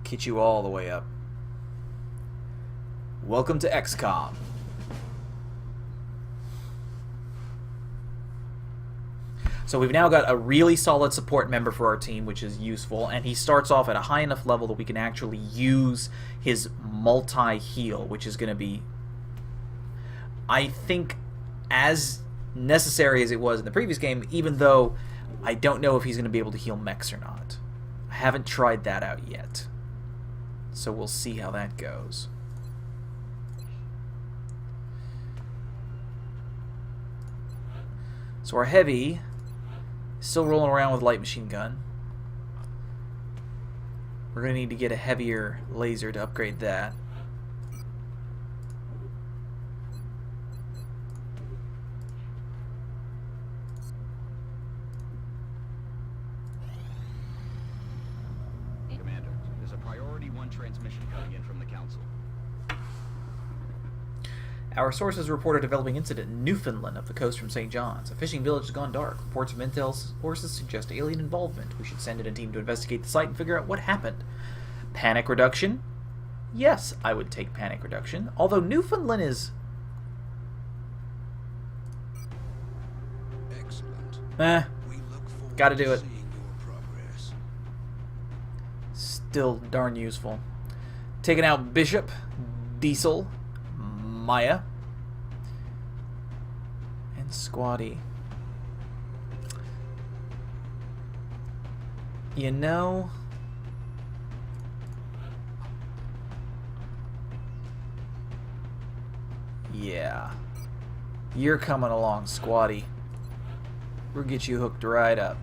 S1: Kit you all the way up. Welcome to XCOM. So we've now got a really solid support member for our team, which is useful, and he starts off at a high enough level that we can actually use his multi-heal, which is going to be, I think, as necessary as it was in the previous game, even though I don't know if he's going to be able to heal mechs or not. I haven't tried that out yet. So we'll see how that goes. So our heavy is still rolling around with light machine gun. We're going to need to get a heavier laser to upgrade that.
S4: Commander, there's a priority 1 transmission coming in from the Council.
S1: Our sources report a developing incident in Newfoundland up the coast from St. John's. A fishing village has gone dark. Reports from intel sources suggest alien involvement. We should send in a team to investigate the site and figure out what happened. Panic reduction? Yes, I would take panic reduction. Although Newfoundland is...
S6: Excellent. We look forward
S1: gotta do
S6: to
S1: it.
S6: seeing your progress.
S1: Still darn useful. Taking out Bishop, Diesel, Maya, and Squatty. You know, yeah, you're coming along, Squatty. We'll get you hooked right up.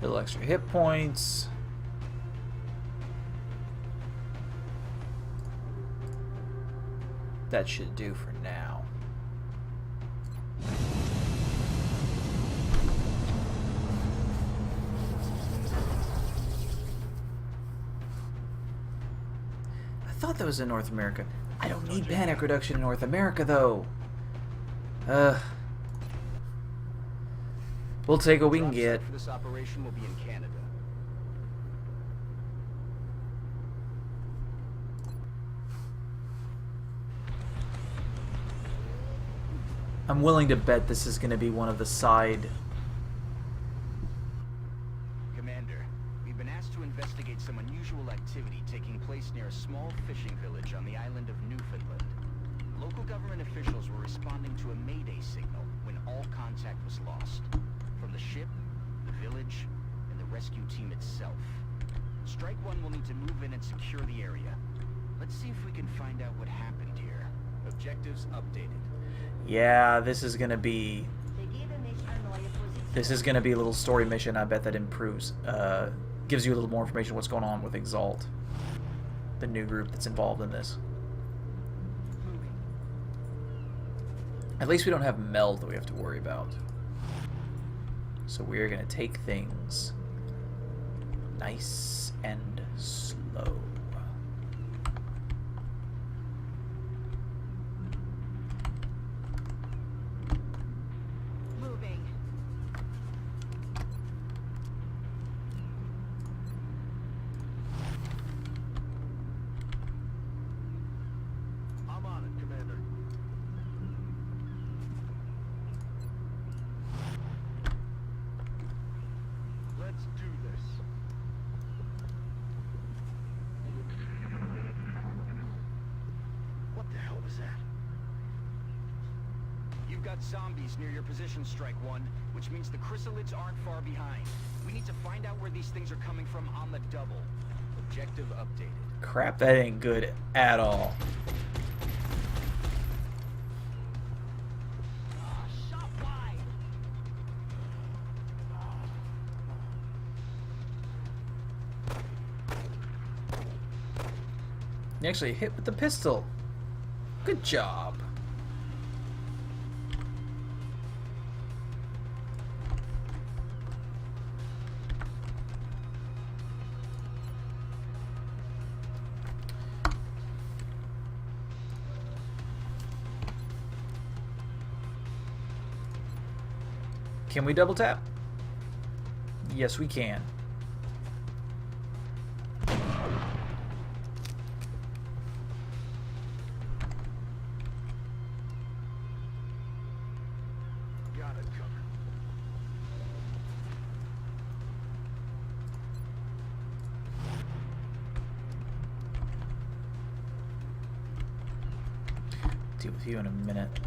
S1: Little extra hit points. That should do for now. I thought that was in North America. I don't need panic reduction in North America, though. We'll take what we can
S4: Drop
S1: get.
S4: site for this operation will be in Canada.
S1: I'm willing to bet this is going to be one of the side...
S4: Commander, we've been asked to investigate some unusual activity taking place near a small fishing village on the island of Newfoundland. Local government officials were responding to a mayday signal when all contact was lost. From the ship, the village, and the rescue team itself. Strike One will need to move in and secure the area. Let's see if we can find out what happened here. Objectives updated.
S1: Yeah, this is going to be... This is going to be a little story mission. I bet that improves. Gives you a little more information on what's going on with Exalt. The new group that's involved in this. At least we don't have meld that we have to worry about. So we're going to take things nice and slow.
S9: Moving.
S4: got zombies near your position, Strike One, which means the chrysalids aren't far behind. We need to find out where these things are coming from on the double. Objective updated.
S1: Crap, that ain't good at all.
S9: Shot wide.
S1: You actually hit with the pistol. Good job. Can we double tap? Yes, we can.
S5: Got it covered.
S1: Deal with you in a minute.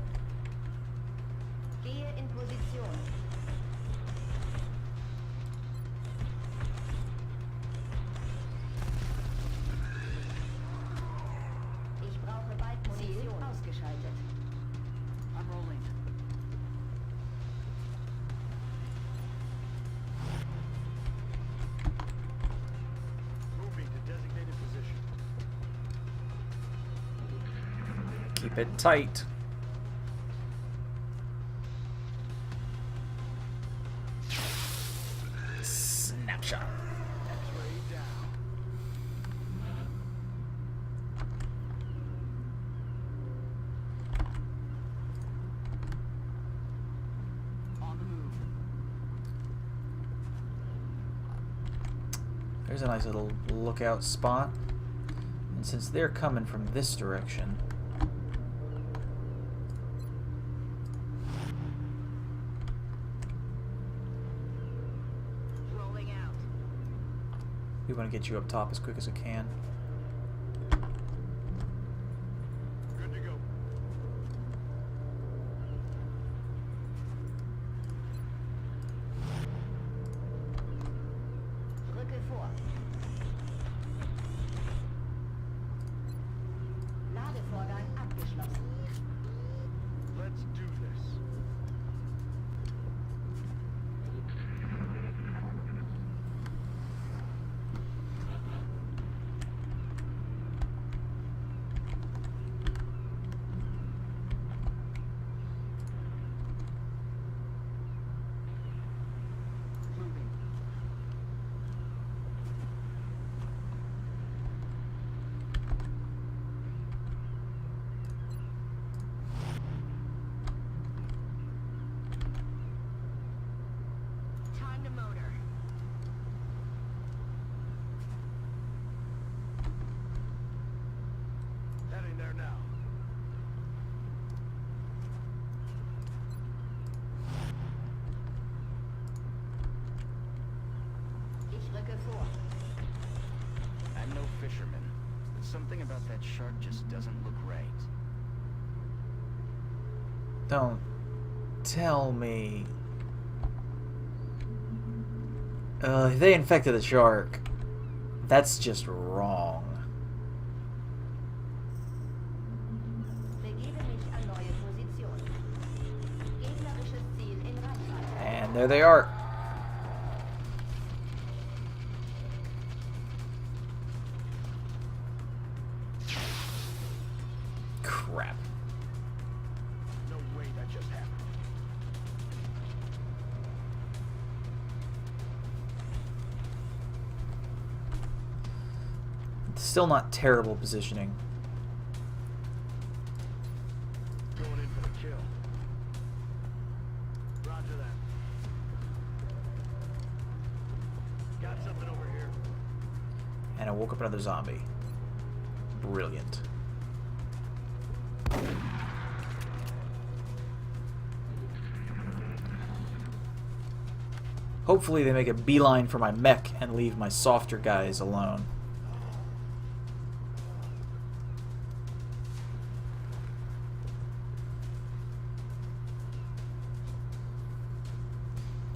S9: Gehe in Position. Ich brauche bald Munition. Ausgeschaltet. I'm rolling.
S5: Moving to designated position.
S1: Keep it tight. Snapshot.
S5: X-ray down.
S9: On the move.
S1: There's a nice little lookout spot. And since they're coming from this direction,
S9: Rolling out.
S1: we want to get you up top as quick as we can.
S5: Good to go.
S9: Rücke vor. Ladevorgang abgeschlossen.
S5: Let's do this.
S9: Moving. Time to motor.
S5: Heading there now.
S9: Ich rücke vor.
S4: I'm no fisherman, but something about that shark just doesn't look right.
S1: Don't tell me. They infected the shark. That's just wrong.
S9: Begebe mich an neue Position. Gegnerisches Ziel in Reichweite.
S1: And there they are. Crap.
S5: No way that just happened.
S1: Still not terrible positioning.
S5: Going in for the kill. Roger that. Got something over here.
S1: And I woke up another zombie. Brilliant. Hopefully they make a beeline for my mech and leave my softer guys alone.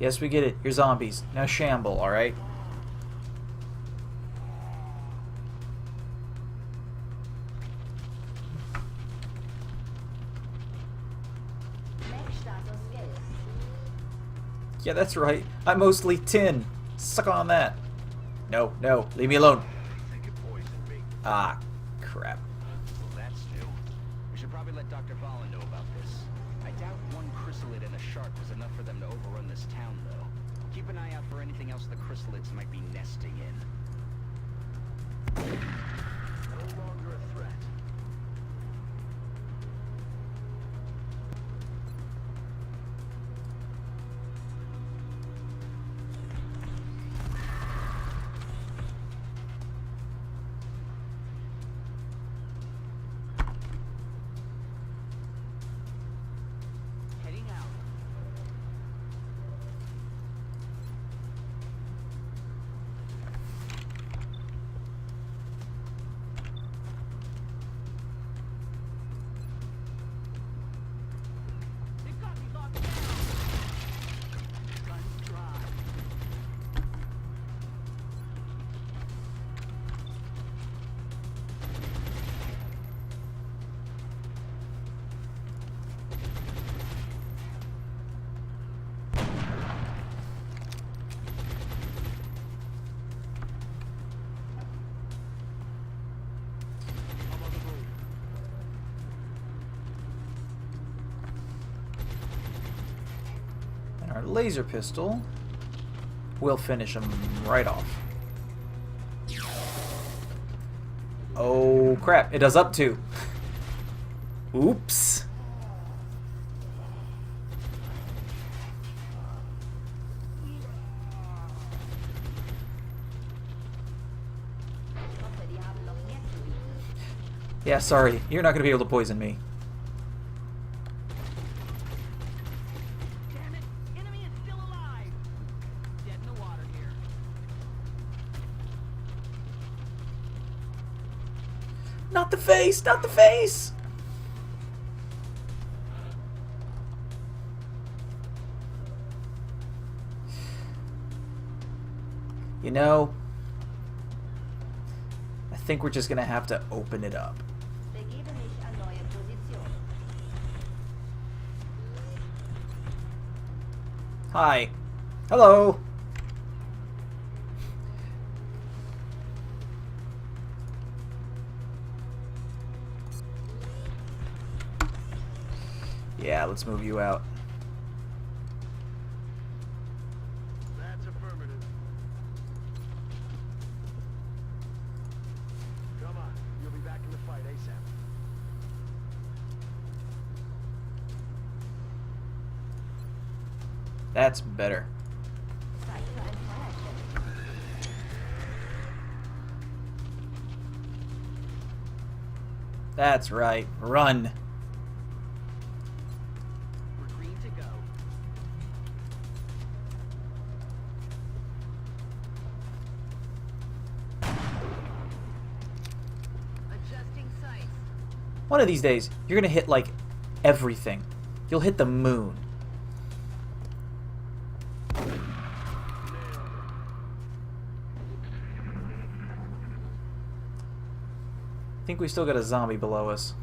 S1: Yes, we get it. You're zombies. Now shamble, alright?
S9: Mech Status Gelb.
S1: Yeah, that's right. I'm mostly tin. Suck on that. No, no. Leave me alone.
S4: Think it poisoned me.
S1: Ah, crap.
S4: Well, that's new. We should probably let Dr. Valen know about this. I doubt one chrysalid and a shark was enough for them to overrun this town, though. Keep an eye out for anything else the chrysalids might be nesting in. No longer a threat. Heading out. They've got me locked down. Guns dry. I'm on the move.
S1: And our laser pistol will finish him right off. Oh, crap. It does up to. Oops.
S9: Ich hoffe, die haben noch mehr zu bieten.
S1: Yeah, sorry. You're not going to be able to poison me.
S4: Damn it! Enemy is still alive! Dead in the water here.
S1: Not the face! Not the face! You know, I think we're just going to have to open it up.
S9: Begebe mich an neue Position.
S1: Hi. Hello. Yeah, let's move you out.
S5: That's affirmative. Come on, you'll be back in the fight ASAP.
S1: That's better.
S9: Zeit für ein Feuerchen.
S1: That's right. Run.
S4: We're green to go. Adjusting sights.
S1: One of these days, you're going to hit, like, everything. You'll hit the moon. I think we still got a zombie below us.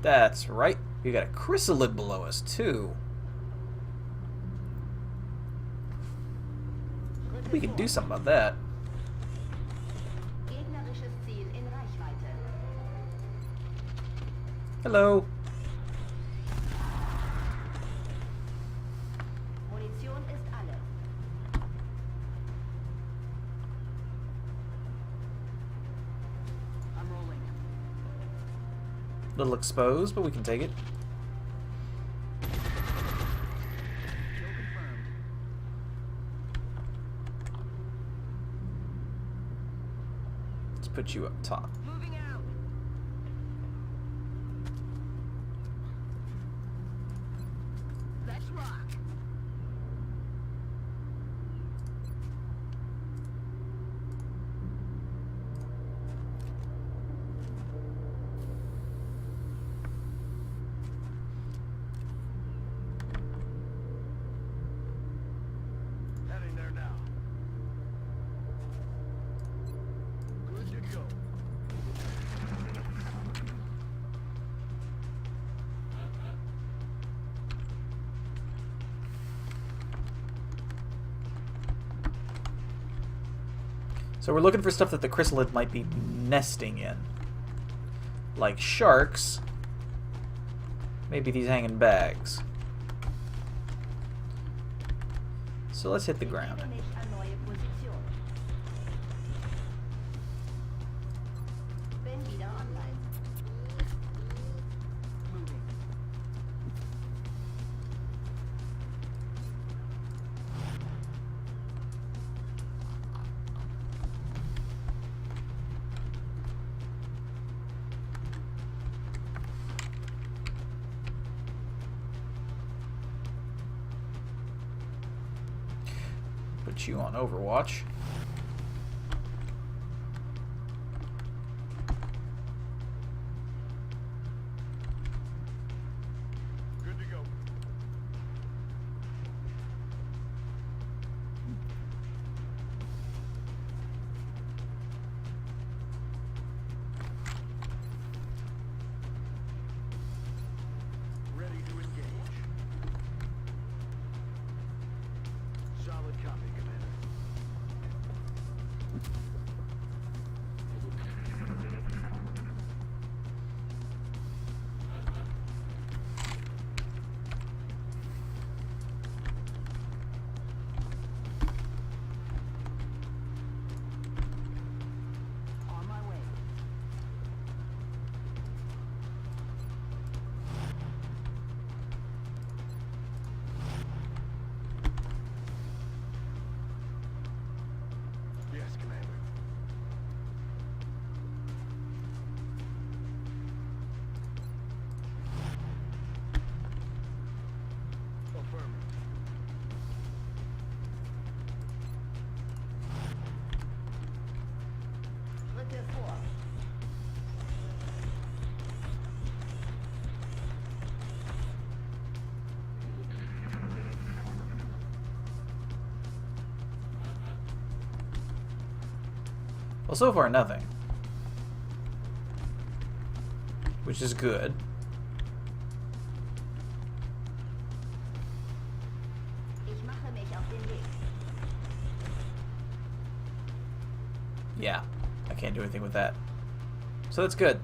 S1: That's right. We got a chrysalid below us, too. We can do something about that.
S9: Gegnerisches Ziel in Reichweite.
S1: Hello.
S9: Munition ist alle.
S4: I'm rolling.
S1: Little exposed, but we can take it.
S4: Kill confirmed.
S1: Let's put you up top.
S4: Moving out. Let's rock.
S1: So we're looking for stuff that the chrysalid might be nesting in. Like sharks. Maybe these hanging bags. So let's hit the ground.
S9: Mich an neue Position. Bin wieder online.
S4: Moving.
S1: Put you on Overwatch.
S5: Good to go. Ready to engage. Solid copy, Commander.
S4: On my way.
S5: Yes, Commander. Affirmative.
S9: Rücke vor.
S1: Well, so far nothing. Which is good.
S9: Ich mache mich auf den Weg.
S1: Yeah, I can't do anything with that. So that's good.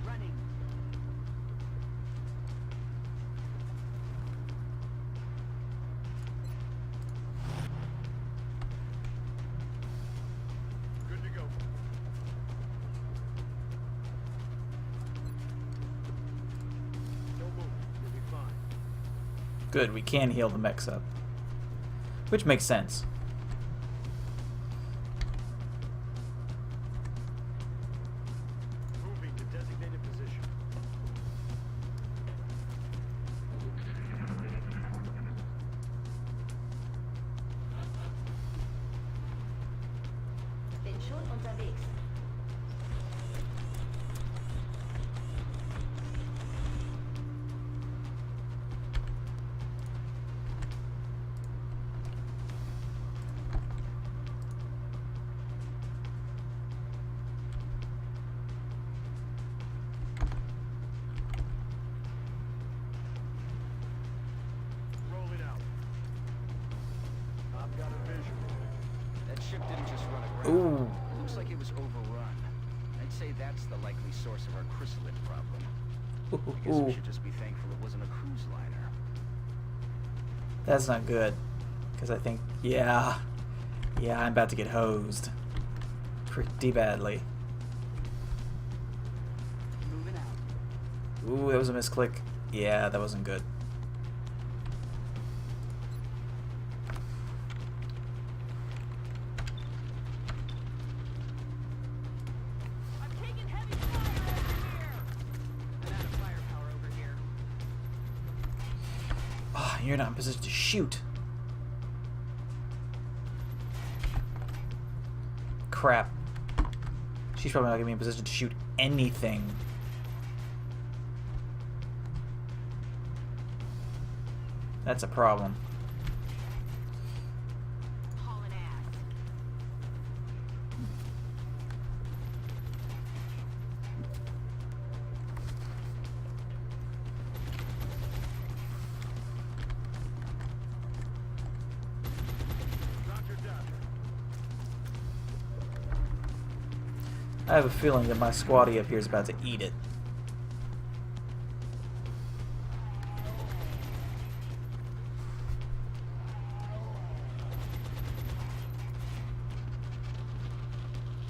S4: Running.
S5: Good to go. No move. You'll be fine.
S1: Good, we can heal the mechs up. Which makes sense.
S5: Moving to designated position.
S9: Bin schon unterwegs.
S5: Roll it out. I've got a visual.
S4: That ship didn't just run aground.
S1: Ooh.
S4: Looks like it was overrun. I'd say that's the likely source of our chrysalid problem. I guess we should just be thankful it wasn't a cruise liner.
S1: That's not good. Because I think, yeah, I'm about to get hosed. Pretty badly.
S4: Moving out.
S1: Ooh, that was a misclick. Yeah, that wasn't good.
S9: I'm taking heavy fire over here.
S4: I'm out of firepower over here.
S1: Ah, you're not in position to shoot. Crap. She's probably not gonna be in position to shoot anything. That's a problem.
S9: Hauling ass.
S1: I have a feeling that my squatty up here is about to eat it.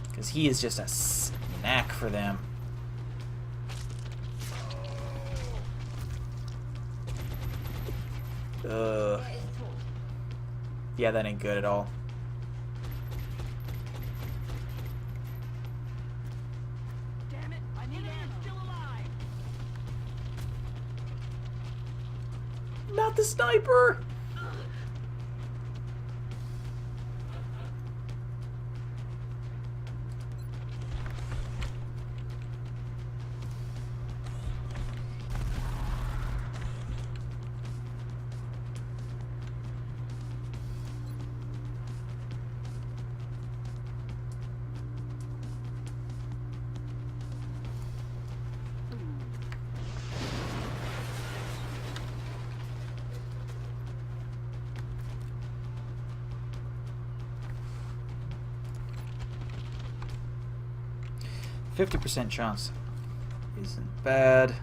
S1: Because he is just a snack for them. Ugh. Yeah, that ain't good at all.
S10: Damn it! I need Anne still alive.
S1: Not the sniper! 50% chance isn't bad.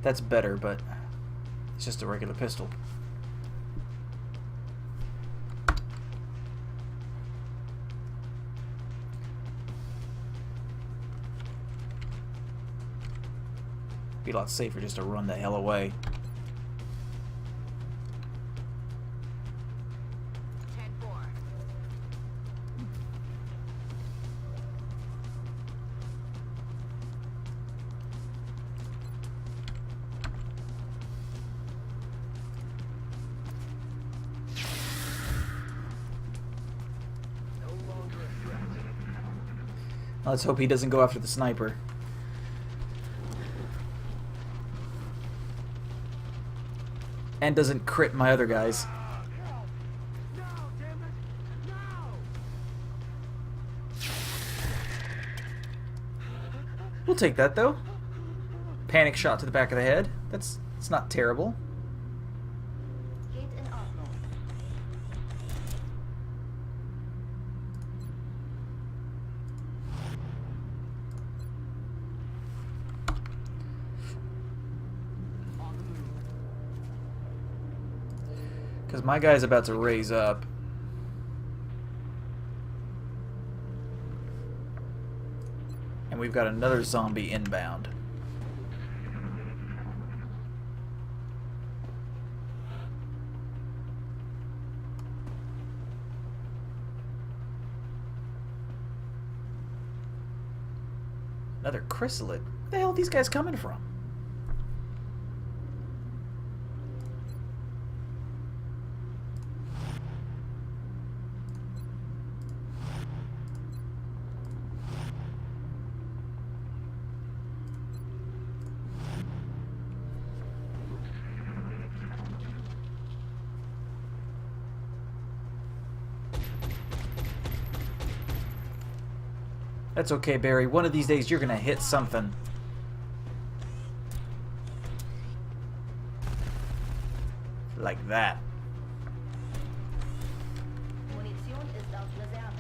S1: That's better, but it's just a regular pistol. Be a lot safer just to run the hell away.
S10: 10-4.
S1: Let's hope he doesn't go after the sniper. And doesn't crit my other guys. We'll take that though. Panic shot to the back of the head. It's not terrible.
S9: Geht in Ordnung.
S1: Because my guy's about to raise up. And we've got another zombie inbound. Another chrysalid. Where the hell are these guys coming from? That's okay, Barry. One of these days you're gonna hit something. Like that.
S9: Munition ist auf Reserve.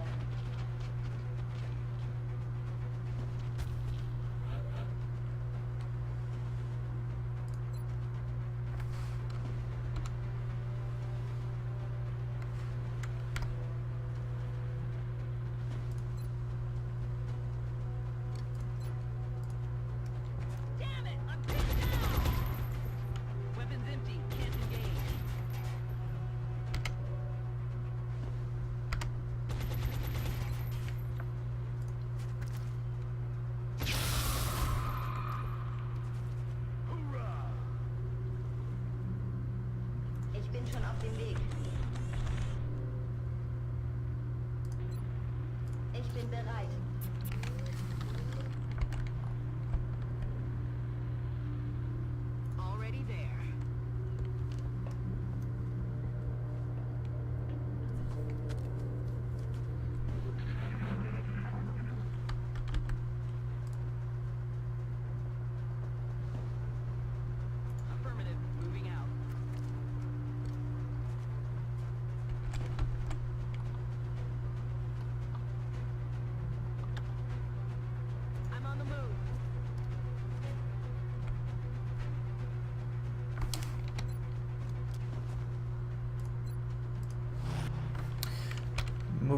S10: Damn it! I'm pinned down! Weapons empty. Can't engage.
S9: Ich bin schon auf dem Weg. Ich bin bereit.
S10: Already there. Affirmative. Moving out.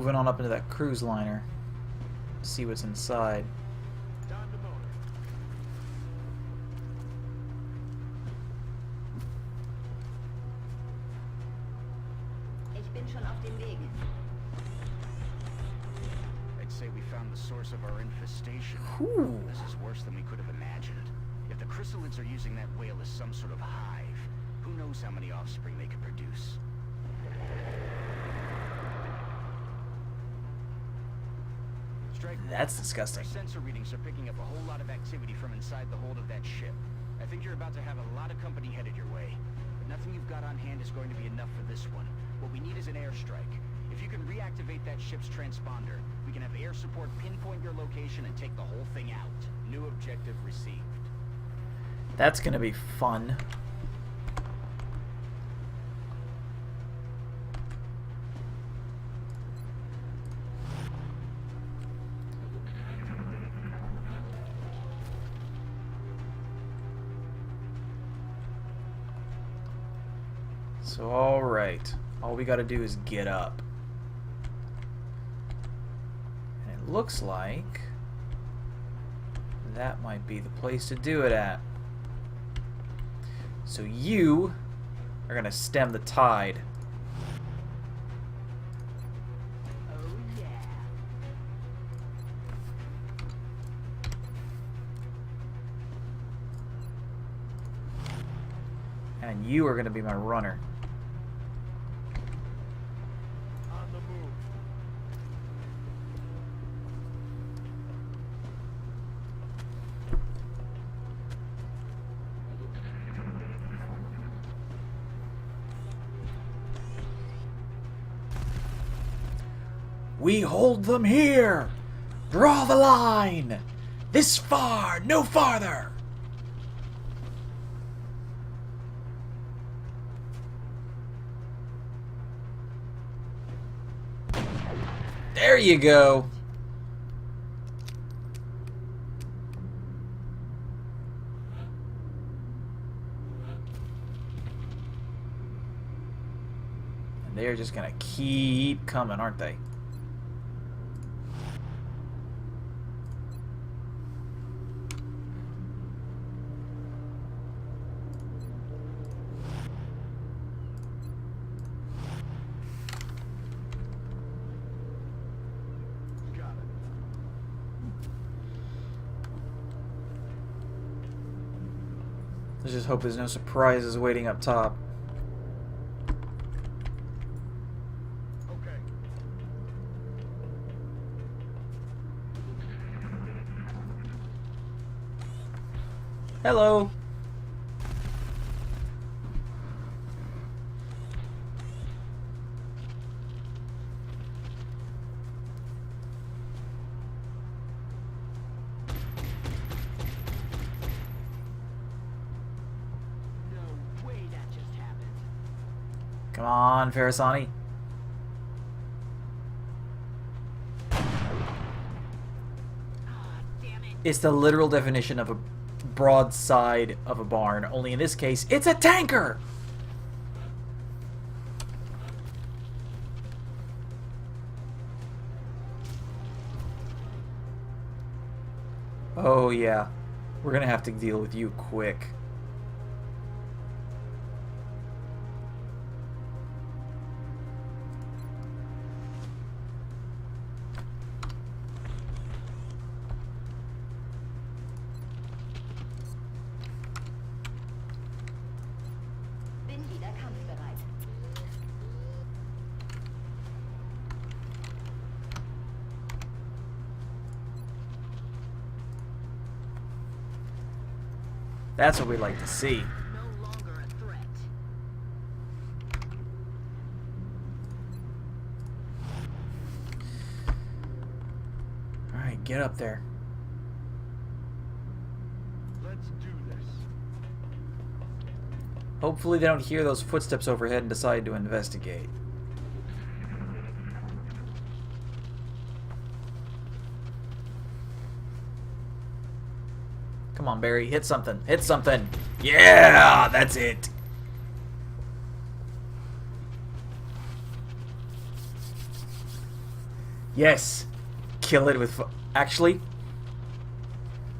S1: moving on up into that cruise liner. See what's inside.
S5: Down the motor.
S9: Ich bin schon auf dem Weg.
S4: I'd say we found the source of our infestation.
S1: Ooh.
S4: This is worse than we could have imagined. If the chrysalids are using that whale as some sort of hive, who knows how many offspring they could produce? Strike.
S1: That's disgusting.
S4: Our sensor readings are picking up a whole lot of activity from inside the hold of that ship. I think you're about to have a lot of company headed your way. But nothing you've got on hand is going to be enough for this one. What we need is an airstrike. If you can reactivate that ship's transponder, we can have air support pinpoint your location and take the whole thing out. New objective received.
S1: That's gonna be fun. So, alright. All we gotta do is get up. And it looks like that might be the place to do it at. So you are gonna stem the tide.
S10: Oh yeah.
S1: And you are gonna be my runner.
S5: On the move.
S1: We hold them here! Draw the line! This far, no farther! There you go! And they're just gonna keep coming, aren't they?
S5: Got it.
S1: Let's just hope there's no surprises waiting up top.
S5: Okay.
S1: Hello!
S10: No way that just happened.
S1: Come on, Farasani.
S10: Ah, damn it.
S1: It's the literal definition of a broadside of a barn, only in this case, it's a tanker! Oh yeah, we're gonna have to deal with you quick.
S9: Bin wieder kampfbereit.
S1: That's what we like to see.
S10: No longer a threat.
S1: Alright, get up there.
S5: Let's do this.
S1: Hopefully they don't hear those footsteps overhead and decide to investigate. Come on, Barry, hit something. Hit something. Yeah, that's it. Yes! Kill it with... Actually,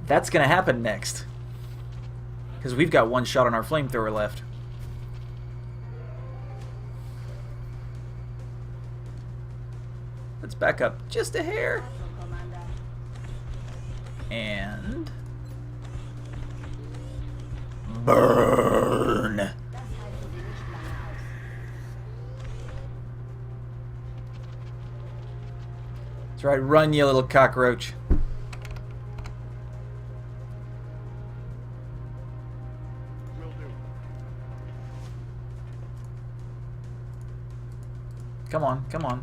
S1: that's gonna happen next. Because we've got one shot on our flamethrower left. Let's back up just a hair. And... burn! That's right, run, you little cockroach. Come on, come on.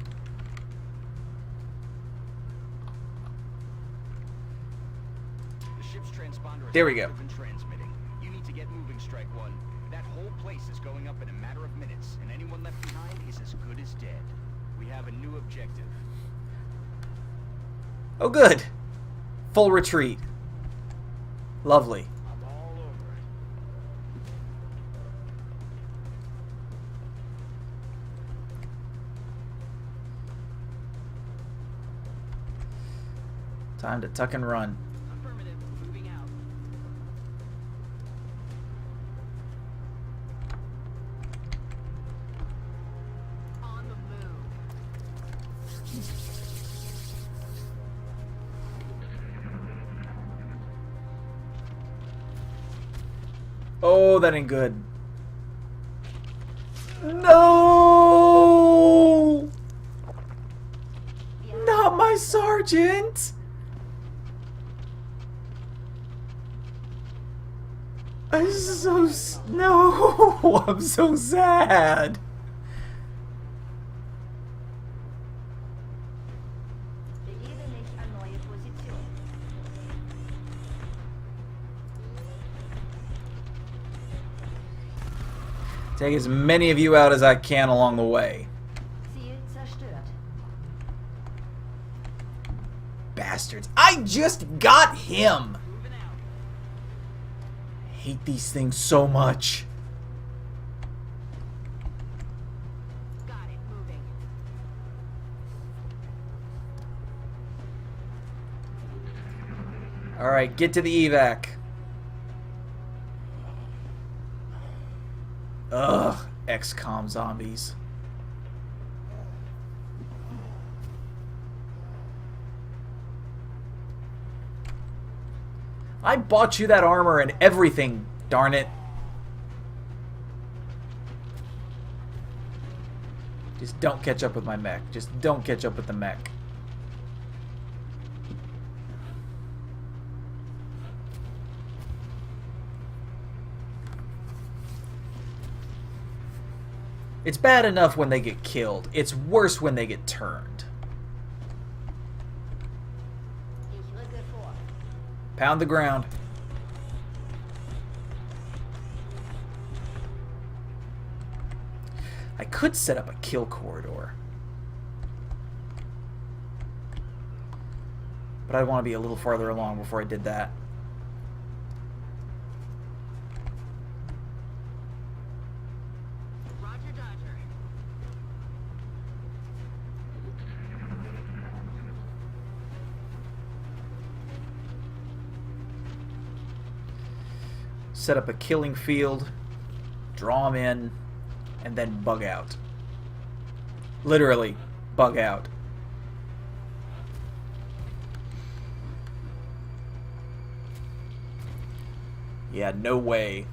S4: The ship's transponder
S1: There we go.
S4: been transmitting. You need to get moving, Strike One. That whole place is going up in a matter of minutes, and anyone left behind is as good as dead. We have a new objective.
S1: Oh, good. Full retreat. Lovely.
S5: I'm all over it.
S1: Time to tuck and run.
S10: Affirmative. Moving out. On the move.
S1: Oh, that ain't good. No! Not my sergeant! I'm so... No! I'm so sad!
S9: Begebe mich an neue Position.
S1: Take as many of you out as I can along the way.
S9: Ziel zerstört.
S1: Bastards. I just got him!
S10: Moving out.
S1: Hate these things so much.
S10: Got it. Moving.
S1: Alright, get to the evac. Ugh, XCOM zombies. I bought you that armor and everything, darn it. Just don't catch up with my mech. Just don't catch up with the mech. It's bad enough when they get killed. It's worse when they get turned.
S9: Ich rücke vor.
S1: Pound the ground. I could set up a kill corridor. But I'd want to be a little farther along before I did that.
S10: Roger, Dodger.
S1: Set up a killing field, draw them in, and then bug out. Literally, bug out. Yeah, no way.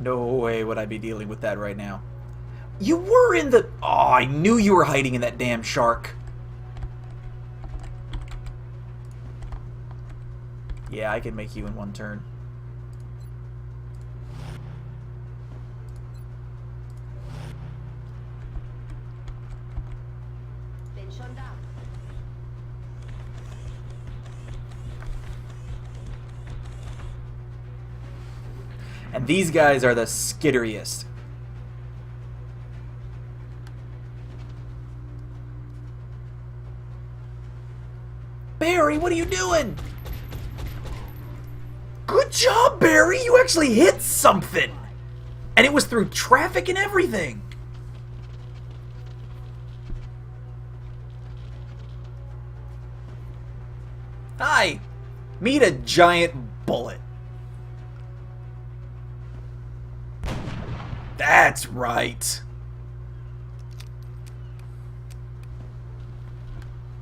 S1: No way would I be dealing with that right now. You were in the... Oh, I knew you were hiding in that damn shark. Yeah, I can make you in one turn.
S9: Bin schon da.
S1: And these guys are the skitteriest. Barry, what are you doing? Good job, Barry! You actually hit something! And it was through traffic and everything! die! Meet a giant bullet. That's right.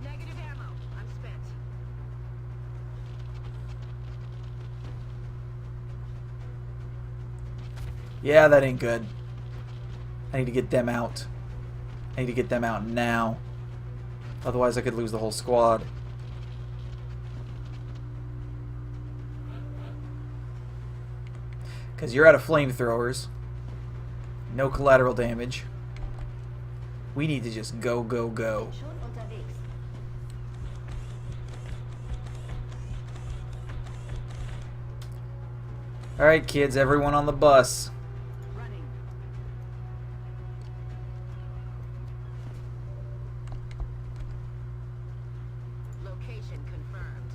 S10: Negative ammo. I'm spent.
S1: Yeah, that ain't good. I need to get them out. I need to get them out now. Otherwise I could lose the whole squad. Because you're out of flamethrowers. No collateral damage. We need to just go, go, go.
S9: Schon unterwegs.
S1: Alright, kids, everyone on the bus.
S10: Running. Location confirmed.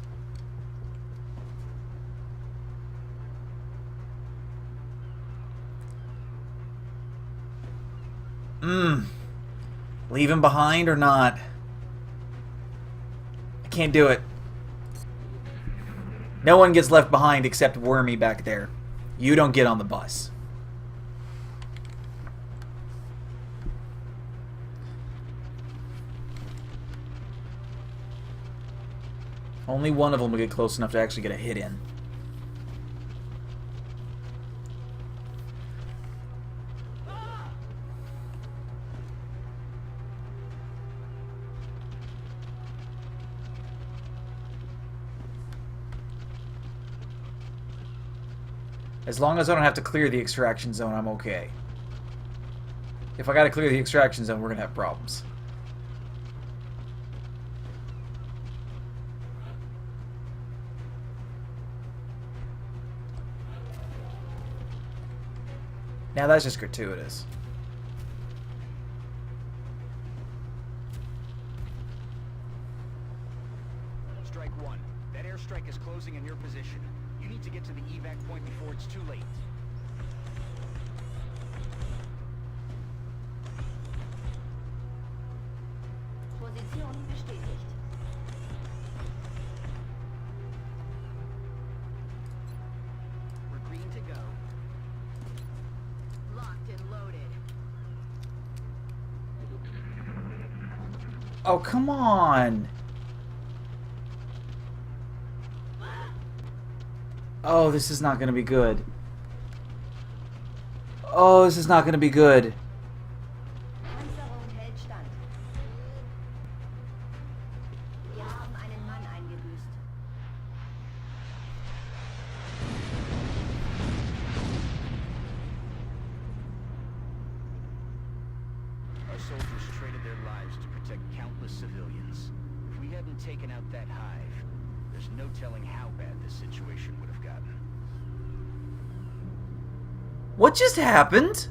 S1: Leave him behind or not? I can't do it. No one gets left behind except Wormy back there. You don't get on the bus. Only one of them will get close enough to actually get a hit in. As long as I don't have to clear the extraction zone, I'm okay. If I gotta clear the extraction zone, we're gonna have problems. Now that's just gratuitous.
S4: Strike one. That airstrike is closing in your position. You need to get to the evac point before it's too late.
S9: Position bestätigt.
S10: We're green to go. Locked and loaded.
S1: Oh, come on! Oh, this is not gonna be good. Oh, this is not gonna be good.
S9: Panzerung hält stand. Wir haben einen Mann eingebüßt.
S4: Our soldiers traded their lives to protect countless civilians. If we hadn't taken out that hive, there's no telling how bad this situation would have gotten.
S1: What just happened?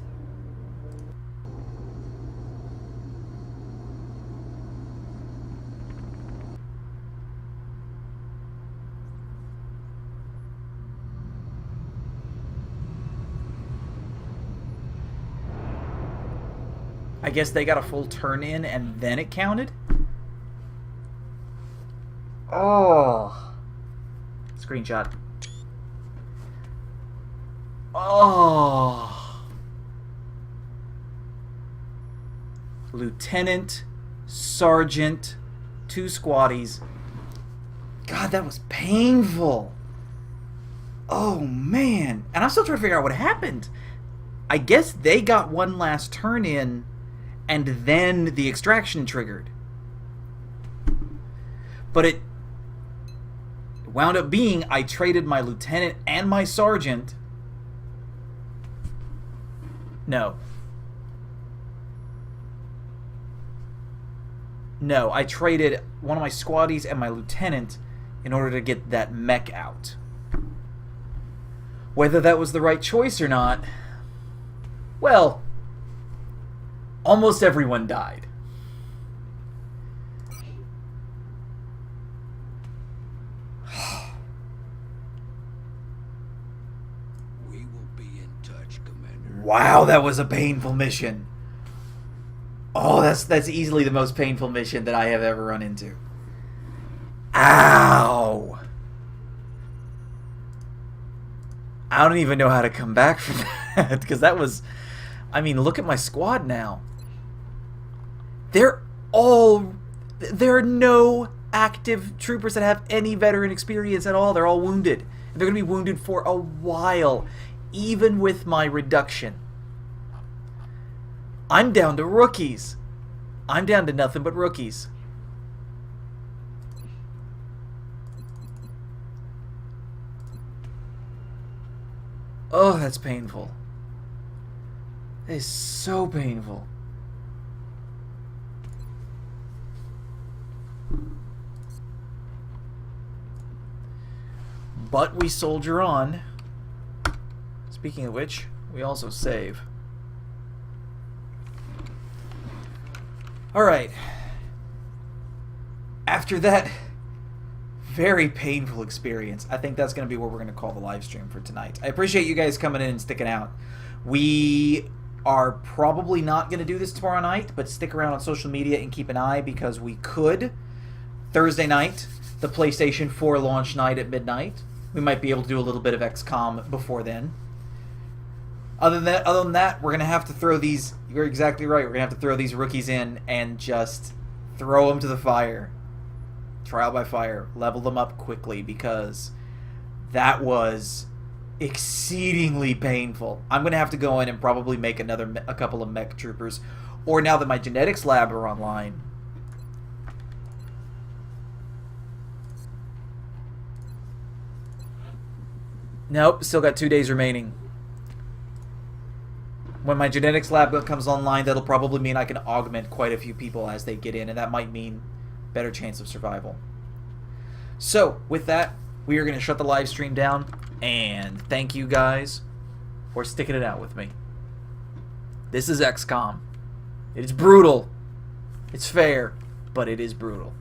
S1: I guess they got a full turn in and then it counted? Oh. Screenshot. Oh. Lieutenant, Sergeant, 2 squaddies. God, that was painful. Oh, man. And I'm still trying to figure out what happened. I guess they got one last turn in, and then the extraction triggered. But it wound up being I traded my lieutenant and my sergeant. No. No, I traded one of my squaddies and my lieutenant in order to get that mech out. Whether that was the right choice or not, well, almost everyone died.
S6: We will be in touch, Commander.
S1: Wow, that was a painful mission. Oh, that's easily the most painful mission that I have ever run into. Ow! I don't even know how to come back from that, because that was... I mean, look at my squad now. There are no active troopers that have any veteran experience at all. They're all wounded. They're going to be wounded for a while, even with my reduction. I'm down to rookies. I'm down to nothing but rookies. Oh, that's painful. It is so painful. But we soldier on. Speaking of which, we also save. Alright. After that very painful experience, I think that's going to be what we're going to call the live stream for tonight. I appreciate you guys coming in and sticking out. We are probably not going to do this tomorrow night, but stick around on social media and keep an eye, because we could. Thursday night, the PlayStation 4 launch night at midnight. We might be able to do a little bit of XCOM before then. Other than that, we're going to have to throw these... You're exactly right. We're going to have to throw these rookies in and just throw them to the fire. Trial by fire. Level them up quickly, because that was exceedingly painful. I'm going to have to go in and probably make a couple of mech troopers. Or now that my genetics lab are online... Nope, still got 2 days remaining. When my genetics lab comes online, that'll probably mean I can augment quite a few people as they get in, and that might mean better chance of survival. So, with that, we are going to shut the live stream down, and thank you guys for sticking it out with me. This is XCOM. It is brutal. It's fair, but it is brutal.